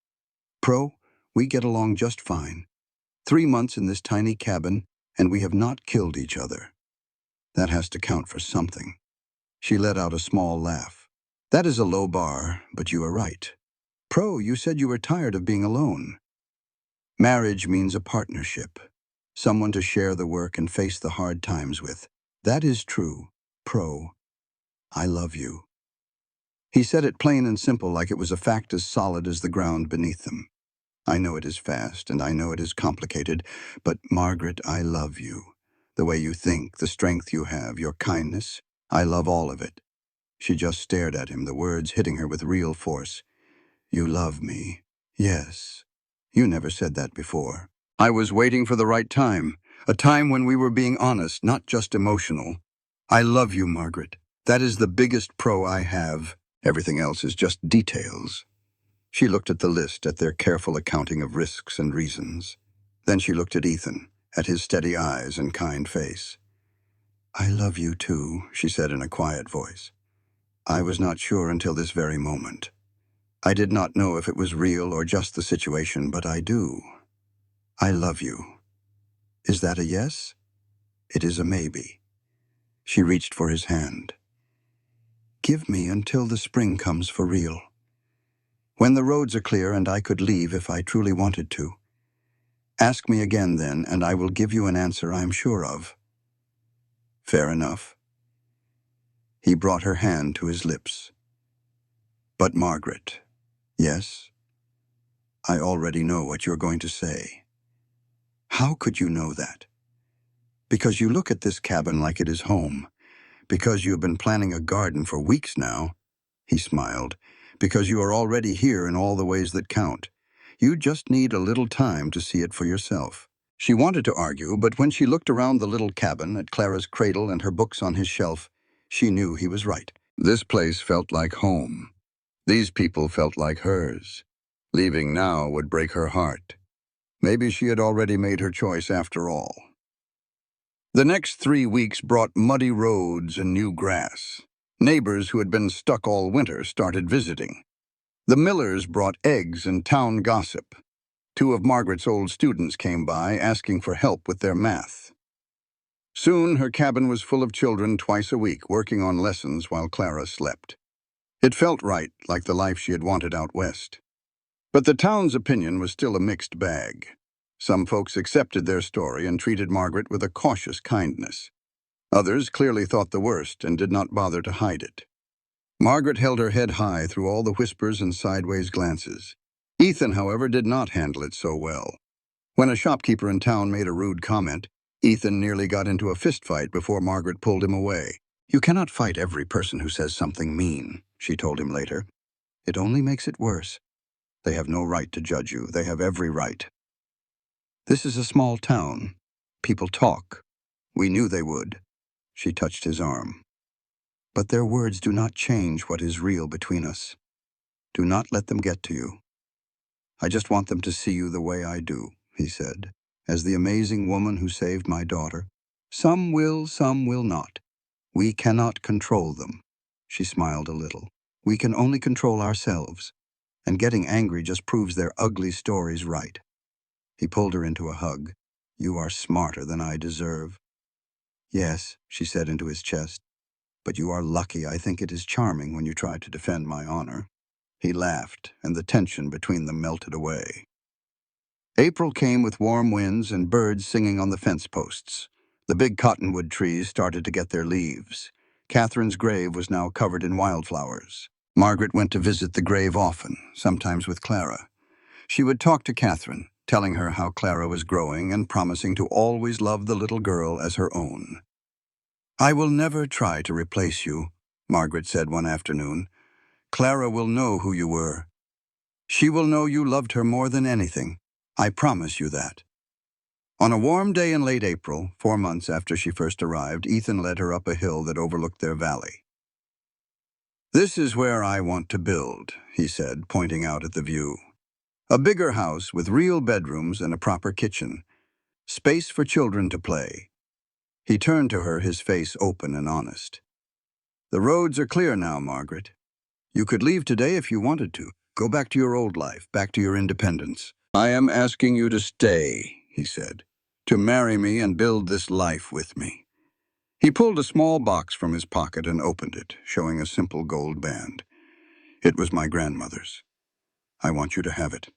Pro, we get along just fine. 3 months in this tiny cabin, and we have not killed each other. That has to count for something. She let out a small laugh. That is a low bar, but you are right. Pro, you said you were tired of being alone. Marriage means a partnership. Someone to share the work and face the hard times with. That is true. Pro, I love you. He said it plain and simple, like it was a fact as solid as the ground beneath them. I know it is fast, and I know it is complicated, but Margaret, I love you. The way you think, the strength you have, your kindness, I love all of it. She just stared at him, the words hitting her with real force. You love me. Yes. You never said that before. I was waiting for the right time, a time when we were being honest, not just emotional. I love you, Margaret. That is the biggest pro I have. Everything else is just details. She looked at the list, at their careful accounting of risks and reasons. Then she looked at Ethan, at his steady eyes and kind face. I love you too, she said in a quiet voice. I was not sure until this very moment. I did not know if it was real or just the situation, but I do. I love you. Is that a yes? It is a maybe. She reached for his hand. Give me until the spring comes for real. When the roads are clear and I could leave if I truly wanted to. Ask me again then, and I will give you an answer I am sure of. Fair enough. He brought her hand to his lips. But Margaret, yes? I already know what you're going to say. How could you know that? Because you look at this cabin like it is home. Because you have been planning a garden for weeks now. He smiled. Because you are already here in all the ways that count. You just need a little time to see it for yourself. She wanted to argue, but when she looked around the little cabin at Clara's cradle and her books on his shelf, she knew he was right. This place felt like home. These people felt like hers. Leaving now would break her heart. Maybe she had already made her choice after all. The next 3 weeks brought muddy roads and new grass. Neighbors who had been stuck all winter started visiting. The Millers brought eggs and town gossip. 2 of Margaret's old students came by, asking for help with their math. Soon her cabin was full of children twice a week, working on lessons while Clara slept. It felt right, like the life she had wanted out west. But the town's opinion was still a mixed bag. Some folks accepted their story and treated Margaret with a cautious kindness. Others clearly thought the worst and did not bother to hide it. Margaret held her head high through all the whispers and sideways glances. Ethan, however, did not handle it so well. When a shopkeeper in town made a rude comment, Ethan nearly got into a fistfight before Margaret pulled him away. "You cannot fight every person who says something mean," she told him later. "It only makes it worse. They have no right to judge you. They have every right. This is a small town. People talk. We knew they would." She touched his arm. "But their words do not change what is real between us. Do not let them get to you. I just want them to see you the way I do," he said, "as the amazing woman who saved my daughter. Some will not. We cannot control them." She smiled a little. "We can only control ourselves, and getting angry just proves their ugly stories right." He pulled her into a hug. "You are smarter than I deserve." "Yes," she said into his chest, "but you are lucky. I think it is charming when you try to defend my honor." He laughed, and the tension between them melted away. April came with warm winds and birds singing on the fence posts. The big cottonwood trees started to get their leaves. Catherine's grave was now covered in wildflowers. Margaret went to visit the grave often, sometimes with Clara. She would talk to Catherine, telling her how Clara was growing and promising to always love the little girl as her own. "I will never try to replace you," Margaret said one afternoon. "Clara will know who you were. She will know you loved her more than anything. I promise you that." On a warm day in late April, 4 months after she first arrived, Ethan led her up a hill that overlooked their valley. "This is where I want to build," he said, pointing out at the view. "A bigger house with real bedrooms and a proper kitchen. Space for children to play." He turned to her, his face open and honest. "The roads are clear now, Margaret. You could leave today if you wanted to. Go back to your old life, back to your independence. I am asking you to stay," he said, "to marry me and build this life with me." He pulled a small box from his pocket and opened it, showing a simple gold band. "It was my grandmother's. I want you to have it.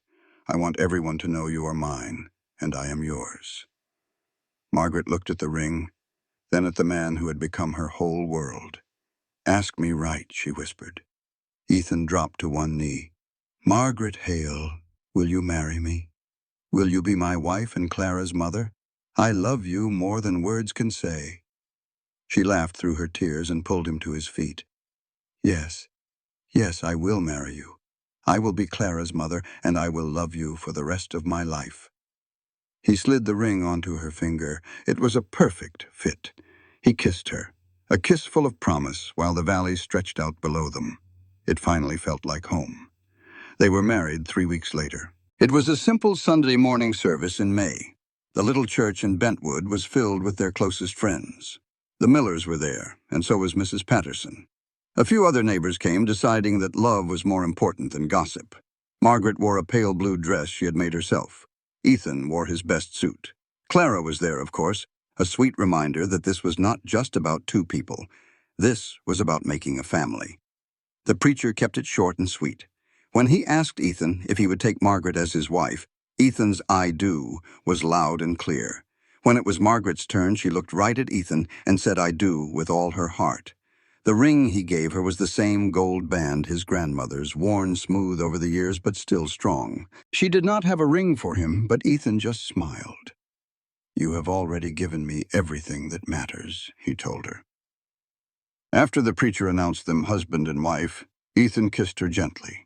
I want everyone to know you are mine, and I am yours." Margaret looked at the ring, then at the man who had become her whole world. "Ask me right," she whispered. Ethan dropped to one knee. "Margaret Hale, will you marry me? Will you be my wife and Clara's mother? I love you more than words can say." She laughed through her tears and pulled him to his feet. "Yes, yes, I will marry you. I will be Clara's mother, and I will love you for the rest of my life." He slid the ring onto her finger. It was a perfect fit. He kissed her, a kiss full of promise, while the valley stretched out below them. It finally felt like home. They were married 3 weeks later. It was a simple Sunday morning service in May. The little church in Bentwood was filled with their closest friends. The Millers were there, and so was Mrs. Patterson. A few other neighbors came, deciding that love was more important than gossip. Margaret wore a pale blue dress she had made herself. Ethan wore his best suit. Clara was there, of course, a sweet reminder that this was not just about two people. This was about making a family. The preacher kept it short and sweet. When he asked Ethan if he would take Margaret as his wife, Ethan's "I do" was loud and clear. When it was Margaret's turn, she looked right at Ethan and said "I do" with all her heart. The ring he gave her was the same gold band, his grandmother's, worn smooth over the years but still strong. She did not have a ring for him, but Ethan just smiled. "You have already given me everything that matters," he told her. After the preacher announced them husband and wife, Ethan kissed her gently.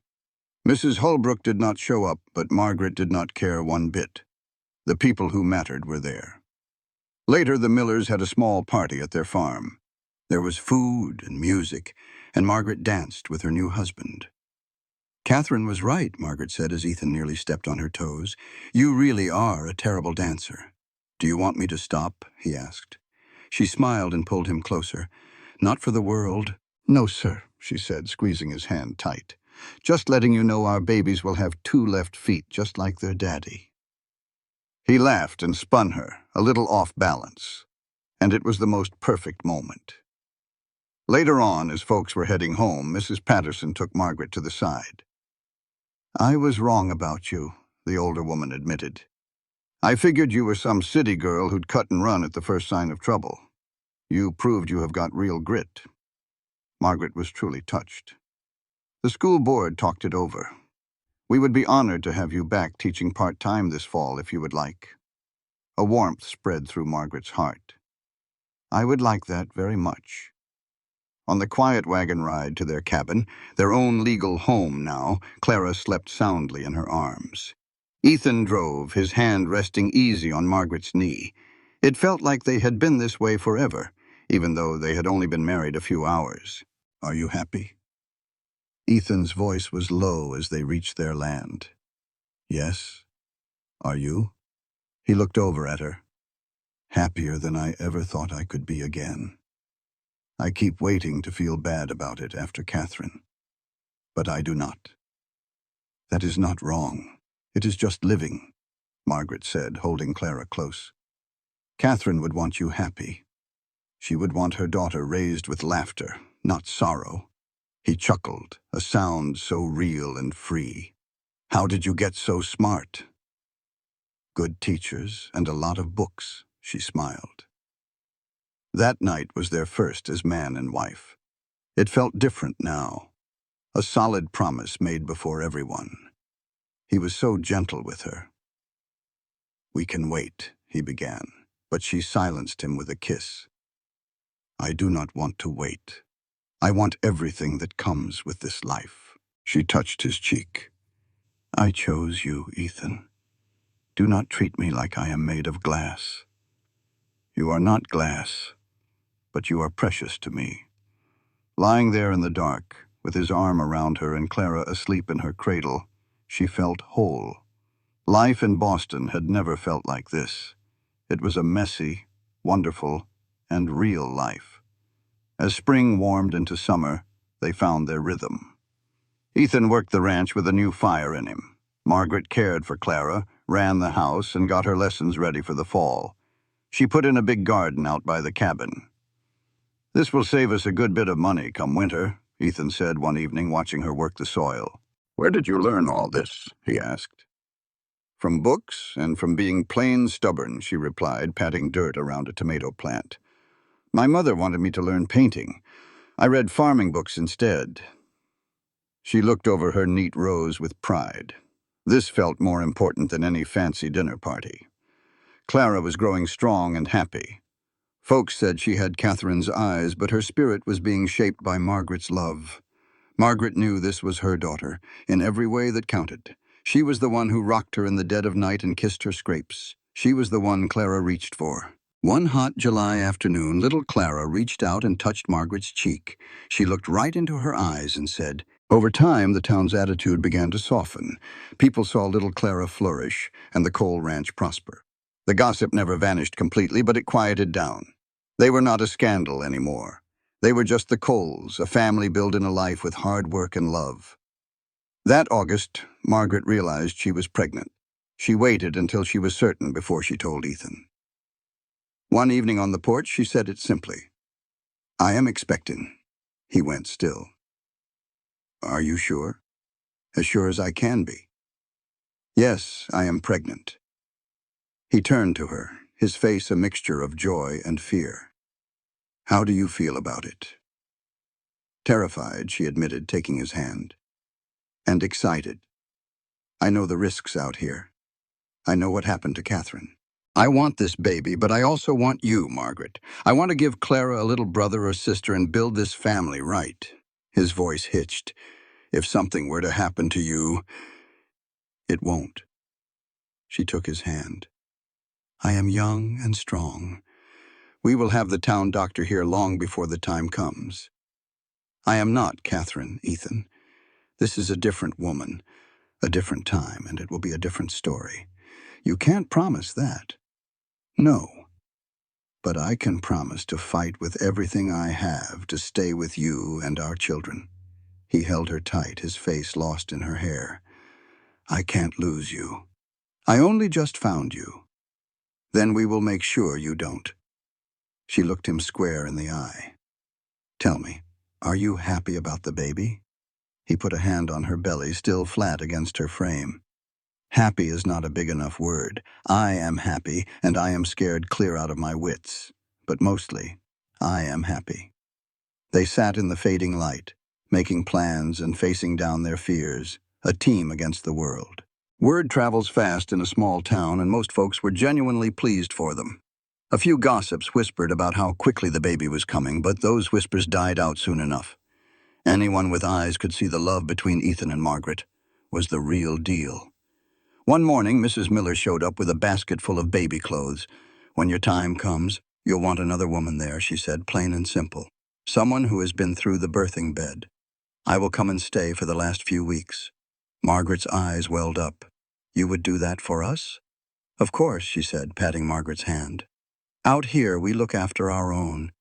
Mrs. Holbrook did not show up, but Margaret did not care one bit. The people who mattered were there. Later, the Millers had a small party at their farm. There was food and music, and Margaret danced with her new husband. "Catherine was right," Margaret said as Ethan nearly stepped on her toes. "You really are a terrible dancer." "Do you want me to stop?" he asked. She smiled and pulled him closer. "Not for the world." "No, sir," she said, squeezing his hand tight. "Just letting you know our babies will have 2 left feet, just like their daddy." He laughed and spun her, a little off balance, and it was the most perfect moment. Later on, as folks were heading home, Mrs. Patterson took Margaret to the side. "I was wrong about you," the older woman admitted. "I figured you were some city girl who'd cut and run at the first sign of trouble. You proved you have got real grit." Margaret was truly touched. "The school board talked it over. We would be honored to have you back teaching part-time this fall if you would like." A warmth spread through Margaret's heart. I would like that very much. On the quiet wagon ride to their cabin, their own legal home now, Clara slept soundly in her arms. Ethan drove, his hand resting easy on Margaret's knee. It felt like they had been this way forever, even though they had only been married a few hours. Are you happy? Ethan's voice was low as they reached their land. Yes. Are you? He looked over at her. Happier than I ever thought I could be again. I keep waiting to feel bad about it after Catherine. But I do not. That is not wrong. It is just living, Margaret said, holding Clara close. Catherine would want you happy. She would want her daughter raised with laughter, not sorrow. He chuckled, a sound so real and free. How did you get so smart? Good teachers and a lot of books, she smiled. That night was their first as man and wife. It felt different now. A solid promise made before everyone. He was so gentle with her. We can wait, he began, but she silenced him with a kiss. I do not want to wait. I want everything that comes with this life. She touched his cheek. I chose you, Ethan. Do not treat me like I am made of glass. You are not glass, but you are precious to me. Lying there in the dark, with his arm around her and Clara asleep in her cradle, she felt whole. Life in Boston had never felt like this. It was a messy, wonderful, and real life. As spring warmed into summer, they found their rhythm. Ethan worked the ranch with a new fire in him. Margaret cared for Clara, ran the house, and got her lessons ready for the fall. She put in a big garden out by the cabin. This will save us a good bit of money come winter, Ethan said one evening, watching her work the soil. Where did you learn all this? He asked. From books and from being plain stubborn, she replied, patting dirt around a tomato plant. My mother wanted me to learn painting. I read farming books instead. She looked over her neat rows with pride. This felt more important than any fancy dinner party. Clara was growing strong and happy. Folks said she had Catherine's eyes, but her spirit was being shaped by Margaret's love. Margaret knew this was her daughter, in every way that counted. She was the one who rocked her in the dead of night and kissed her scrapes. She was the one Clara reached for. One hot July afternoon, little Clara reached out and touched Margaret's cheek. She looked right into her eyes and said, over time, the town's attitude began to soften. People saw little Clara flourish and the coal ranch prosper. The gossip never vanished completely, but it quieted down. They were not a scandal anymore. They were just the Coles, a family built in a life with hard work and love. That August, Margaret realized she was pregnant. She waited until she was certain before she told Ethan. One evening on the porch, she said it simply. I am expecting. He went still. Are you sure? As sure as I can be. Yes, I am pregnant. He turned to her, his face a mixture of joy and fear. How do you feel about it? Terrified, she admitted, taking his hand. And excited. I know the risks out here. I know what happened to Catherine. I want this baby, but I also want you, Margaret. I want to give Clara a little brother or sister and build this family right. His voice hitched. If something were to happen to you, it won't. She took his hand. I am young and strong. We will have the town doctor here long before the time comes. I am not Catherine, Ethan. This is a different woman, a different time, and it will be a different story. You can't promise that. No. But I can promise to fight with everything I have to stay with you and our children. He held her tight, his face lost in her hair. I can't lose you. I only just found you. Then we will make sure you don't. She looked him square in the eye. Tell me, are you happy about the baby? He put a hand on her belly, still flat against her frame. Happy is not a big enough word. I am happy, and I am scared clear out of my wits. But mostly, I am happy. They sat in the fading light, making plans and facing down their fears, a team against the world. Word travels fast in a small town, and most folks were genuinely pleased for them. A few gossips whispered about how quickly the baby was coming, but those whispers died out soon enough. Anyone with eyes could see the love between Ethan and Margaret was the real deal. One morning, Mrs. Miller showed up with a basket full of baby clothes. "When your time comes, you'll want another woman there," she said, plain and simple. "Someone who has been through the birthing bed. I will come and stay for the last few weeks." Margaret's eyes welled up. "You would do that for us?" "Of course," she said, patting Margaret's hand. "Out here, we look after our own.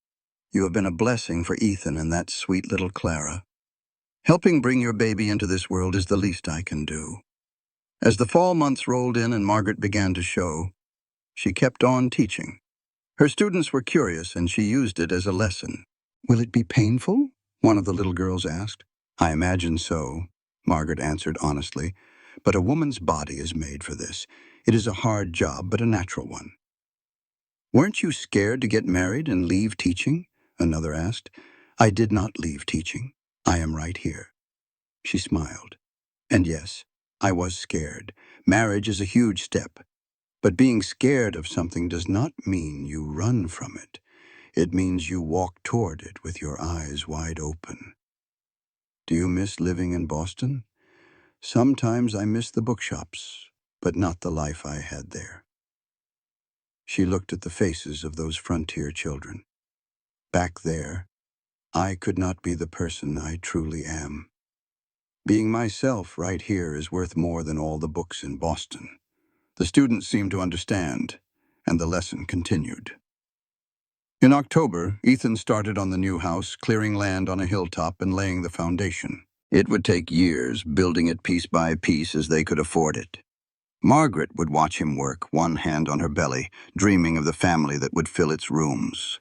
You have been a blessing for Ethan and that sweet little Clara. Helping bring your baby into this world is the least I can do." As the fall months rolled in and Margaret began to show, she kept on teaching. Her students were curious, and she used it as a lesson. "Will it be painful?" one of the little girls asked. "I imagine so," Margaret answered honestly. "But a woman's body is made for this. It is a hard job, but a natural one." "Weren't you scared to get married and leave teaching?" another asked. "I did not leave teaching. I am right here." She smiled. "And yes, I was scared. Marriage is a huge step. But being scared of something does not mean you run from it. It means you walk toward it with your eyes wide open." "Do you miss living in Boston?" "Sometimes I miss the bookshops, but not the life I had there." She looked at the faces of those frontier children. "Back there, I could not be the person I truly am. Being myself right here is worth more than all the books in Boston." The students seemed to understand, and the lesson continued. In October, Ethan started on the new house, clearing land on a hilltop and laying the foundation. It would take years, building it piece by piece as they could afford it. Margaret would watch him work, one hand on her belly, dreaming of the family that would fill its rooms.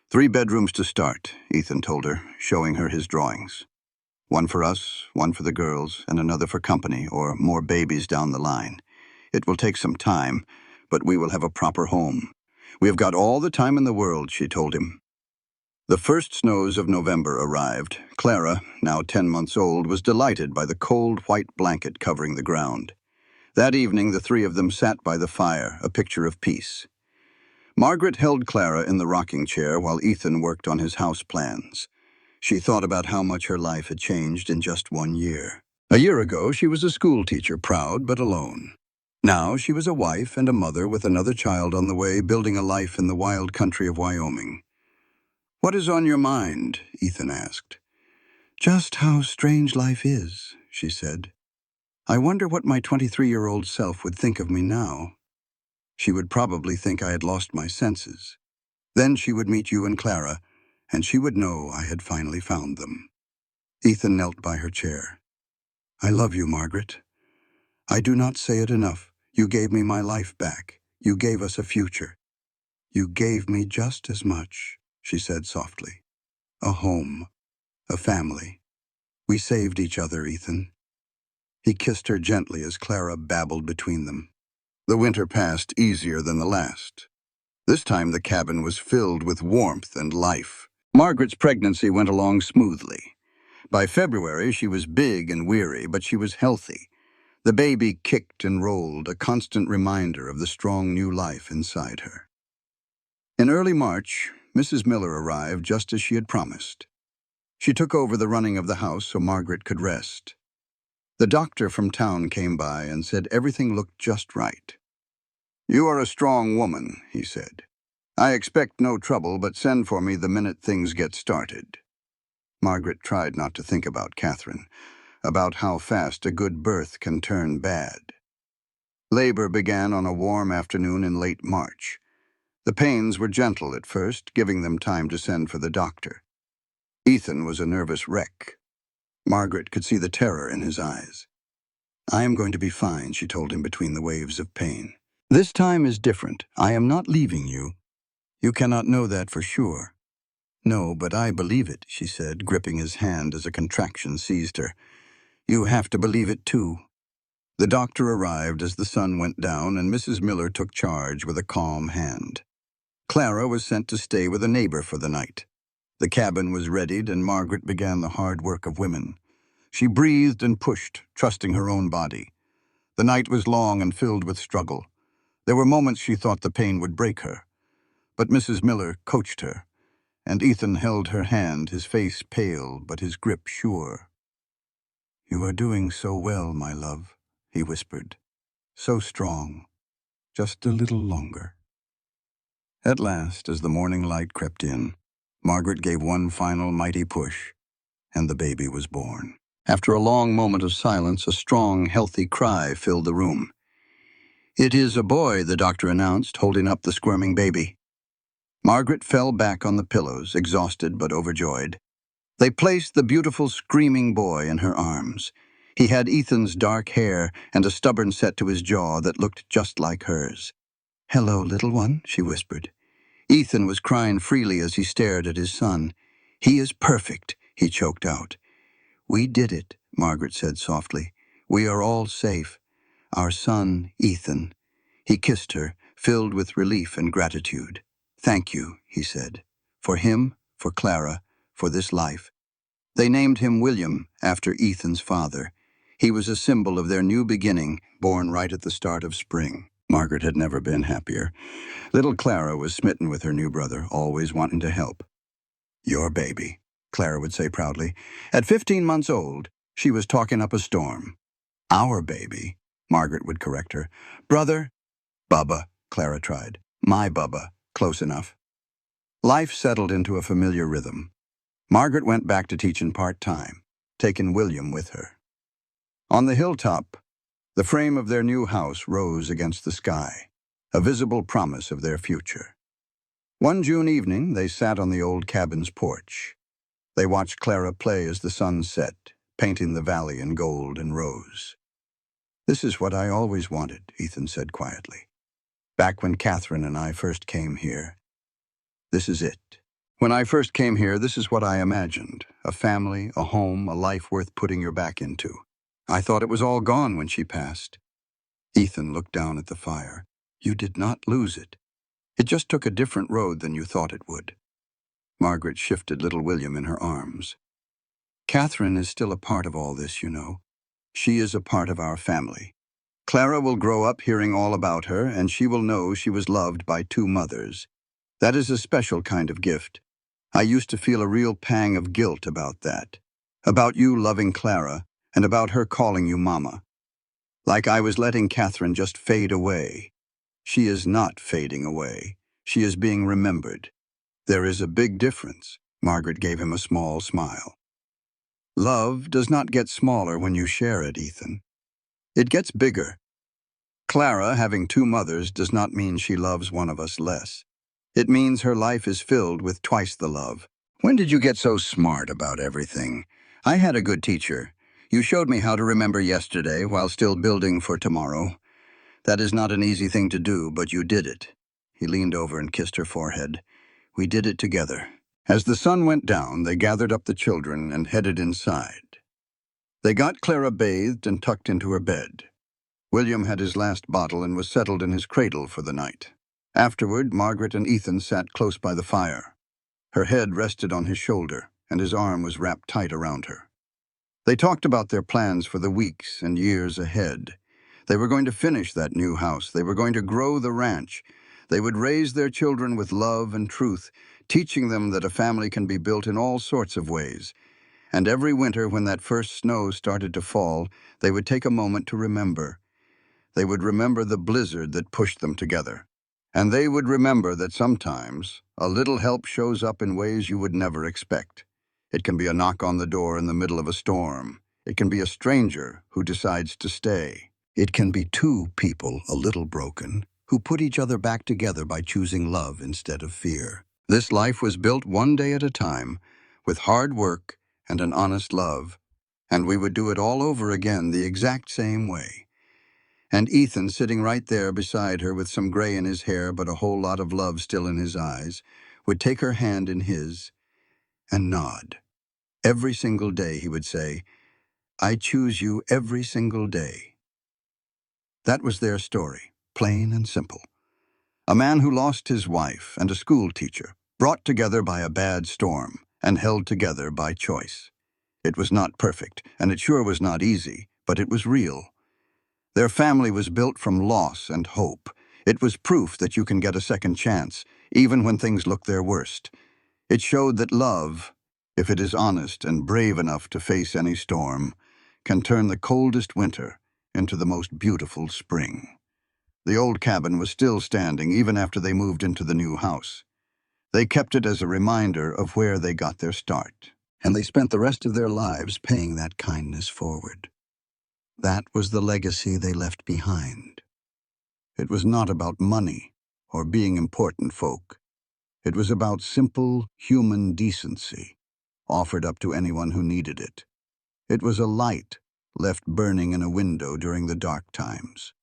3 bedrooms to start, Ethan told her, showing her his drawings. One for us, one for the girls, and another for company or more babies down the line. It will take some time, but we will have a proper home. We have got all the time in the world, she told him. The first snows of November arrived. Clara, now 10 months old, was delighted by the cold white blanket covering the ground. That evening, the 3 of them sat by the fire, a picture of peace. Margaret held Clara in the rocking chair while Ethan worked on his house plans. She thought about how much her life had changed in just 1 year. A year ago, she was a school teacher, proud but alone. Now she was a wife and a mother with another child on the way, building a life in the wild country of Wyoming. "What is on your mind?" Ethan asked. "Just how strange life is," she said. "I wonder what my 23-year-old self would think of me now. She would probably think I had lost my senses. Then she would meet you and Clara, and she would know I had finally found them." Ethan knelt by her chair. "I love you, Margaret. I do not say it enough. You gave me my life back. You gave us a future. You gave me just as much," she said softly. "A home, a family. We saved each other, Ethan." He kissed her gently as Clara babbled between them. The winter passed easier than the last. This time the cabin was filled with warmth and life. Margaret's pregnancy went along smoothly. By February, she was big and weary, but she was healthy. The baby kicked and rolled, a constant reminder of the strong new life inside her. In early March, Mrs. Miller arrived just as she had promised. She took over the running of the house so Margaret could rest. The doctor from town came by and said everything looked just right. "You are a strong woman," he said. "I expect no trouble, but send for me the minute things get started." Margaret tried not to think about Catherine, about how fast a good birth can turn bad. Labor began on a warm afternoon in late March. The pains were gentle at first, giving them time to send for the doctor. Ethan was a nervous wreck. Margaret could see the terror in his eyes. "I am going to be fine," she told him between the waves of pain. "This time is different. I am not leaving you. You cannot know that for sure." "No, but I believe it," she said, gripping his hand as a contraction seized her. "You have to believe it too." The doctor arrived as the sun went down, and Mrs. Miller took charge with a calm hand. Clara was sent to stay with a neighbor for the night. The cabin was readied, and Margaret began the hard work of women. She breathed and pushed, trusting her own body. The night was long and filled with struggle. There were moments she thought the pain would break her. But Mrs. Miller coached her, and Ethan held her hand, his face pale but his grip sure. "You are doing so well, my love," he whispered. "So strong. Just a little longer." At last, as the morning light crept in, Margaret gave one final mighty push, and the baby was born. After a long moment of silence, a strong, healthy cry filled the room. "It is a boy," the doctor announced, holding up the squirming baby. Margaret fell back on the pillows, exhausted but overjoyed. They placed the beautiful, screaming boy in her arms. He had Ethan's dark hair and a stubborn set to his jaw that looked just like hers. "Hello, little one," she whispered. Ethan was crying freely as he stared at his son. "He is perfect," he choked out. "We did it," Margaret said softly. "We are all safe. Our son, Ethan." He kissed her, filled with relief and gratitude. "Thank you," he said. "For him, for Clara, for this life." They named him William, after Ethan's father. He was a symbol of their new beginning, born right at the start of spring. Margaret had never been happier. Little Clara was smitten with her new brother, always wanting to help. "Your baby," Clara would say proudly. At 15 months old, she was talking up a storm. "Our baby," Margaret would correct her. "Brother?" "Bubba," Clara tried. "My Bubba." Close enough. Life settled into a familiar rhythm. Margaret went back to teaching part-time, taking William with her. On the hilltop, the frame of their new house rose against the sky, a visible promise of their future. One June evening, they sat on the old cabin's porch. They watched Clara play as the sun set, painting the valley in gold and rose. "This is what I always wanted," Ethan said quietly. "Back when Catherine and I first came here. This is it. When I first came here, this is what I imagined. A family, a home, a life worth putting your back into. I thought it was all gone when she passed." Ethan looked down at the fire. "You did not lose it. It just took a different road than you thought it would." Margaret shifted little William in her arms. "Catherine is still a part of all this, you know. She is a part of our family. Clara will grow up hearing all about her, and she will know she was loved by two mothers. That is a special kind of gift. I used to feel a real pang of guilt about that. About you loving Clara, and about her calling you Mama. Like I was letting Catherine just fade away. She is not fading away. She is being remembered. There is a big difference." Margaret gave him a small smile. "Love does not get smaller when you share it, Ethan. It gets bigger. Clara having two mothers does not mean she loves one of us less. It means her life is filled with twice the love." "When did you get so smart about everything? I had a good teacher. You showed me how to remember yesterday while still building for tomorrow. That is not an easy thing to do, but you did it." He leaned over and kissed her forehead. "We did it together." As the sun went down, they gathered up the children and headed inside. They got Clara bathed and tucked into her bed. William had his last bottle and was settled in his cradle for the night. Afterward, Margaret and Ethan sat close by the fire. Her head rested on his shoulder, and his arm was wrapped tight around her. They talked about their plans for the weeks and years ahead. They were going to finish that new house. They were going to grow the ranch. They would raise their children with love and truth, teaching them that a family can be built in all sorts of ways. And every winter, when that first snow started to fall, they would take a moment to remember. They would remember the blizzard that pushed them together. And they would remember that sometimes a little help shows up in ways you would never expect. It can be a knock on the door in the middle of a storm. It can be a stranger who decides to stay. It can be two people, a little broken, who put each other back together by choosing love instead of fear. This life was built one day at a time, with hard work and an honest love, and we would do it all over again the exact same way. And Ethan, sitting right there beside her with some gray in his hair but a whole lot of love still in his eyes, would take her hand in his and nod. Every single day he would say, "I choose you every single day." That was their story, plain and simple. A man who lost his wife and a school teacher, brought together by a bad storm and held together by choice. It was not perfect, and it sure was not easy, but it was real. Their family was built from loss and hope. It was proof that you can get a second chance, even when things look their worst. It showed that love, if it is honest and brave enough to face any storm, can turn the coldest winter into the most beautiful spring. The old cabin was still standing even after they moved into the new house. They kept it as a reminder of where they got their start, and they spent the rest of their lives paying that kindness forward. That was the legacy they left behind. It was not about money or being important folk. It was about simple human decency, offered up to anyone who needed it. It was a light left burning in a window during the dark times.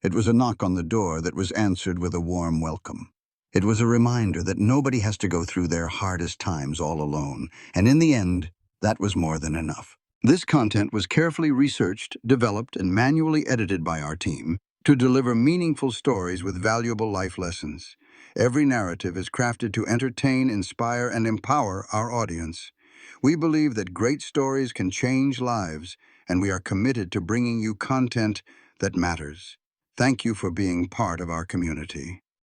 It was a knock on the door that was answered with a warm welcome. It was a reminder that nobody has to go through their hardest times all alone, and in the end, that was more than enough. This content was carefully researched, developed, and manually edited by our team to deliver meaningful stories with valuable life lessons. Every narrative is crafted to entertain, inspire, and empower our audience. We believe that great stories can change lives, and we are committed to bringing you content that matters. Thank you for being part of our community.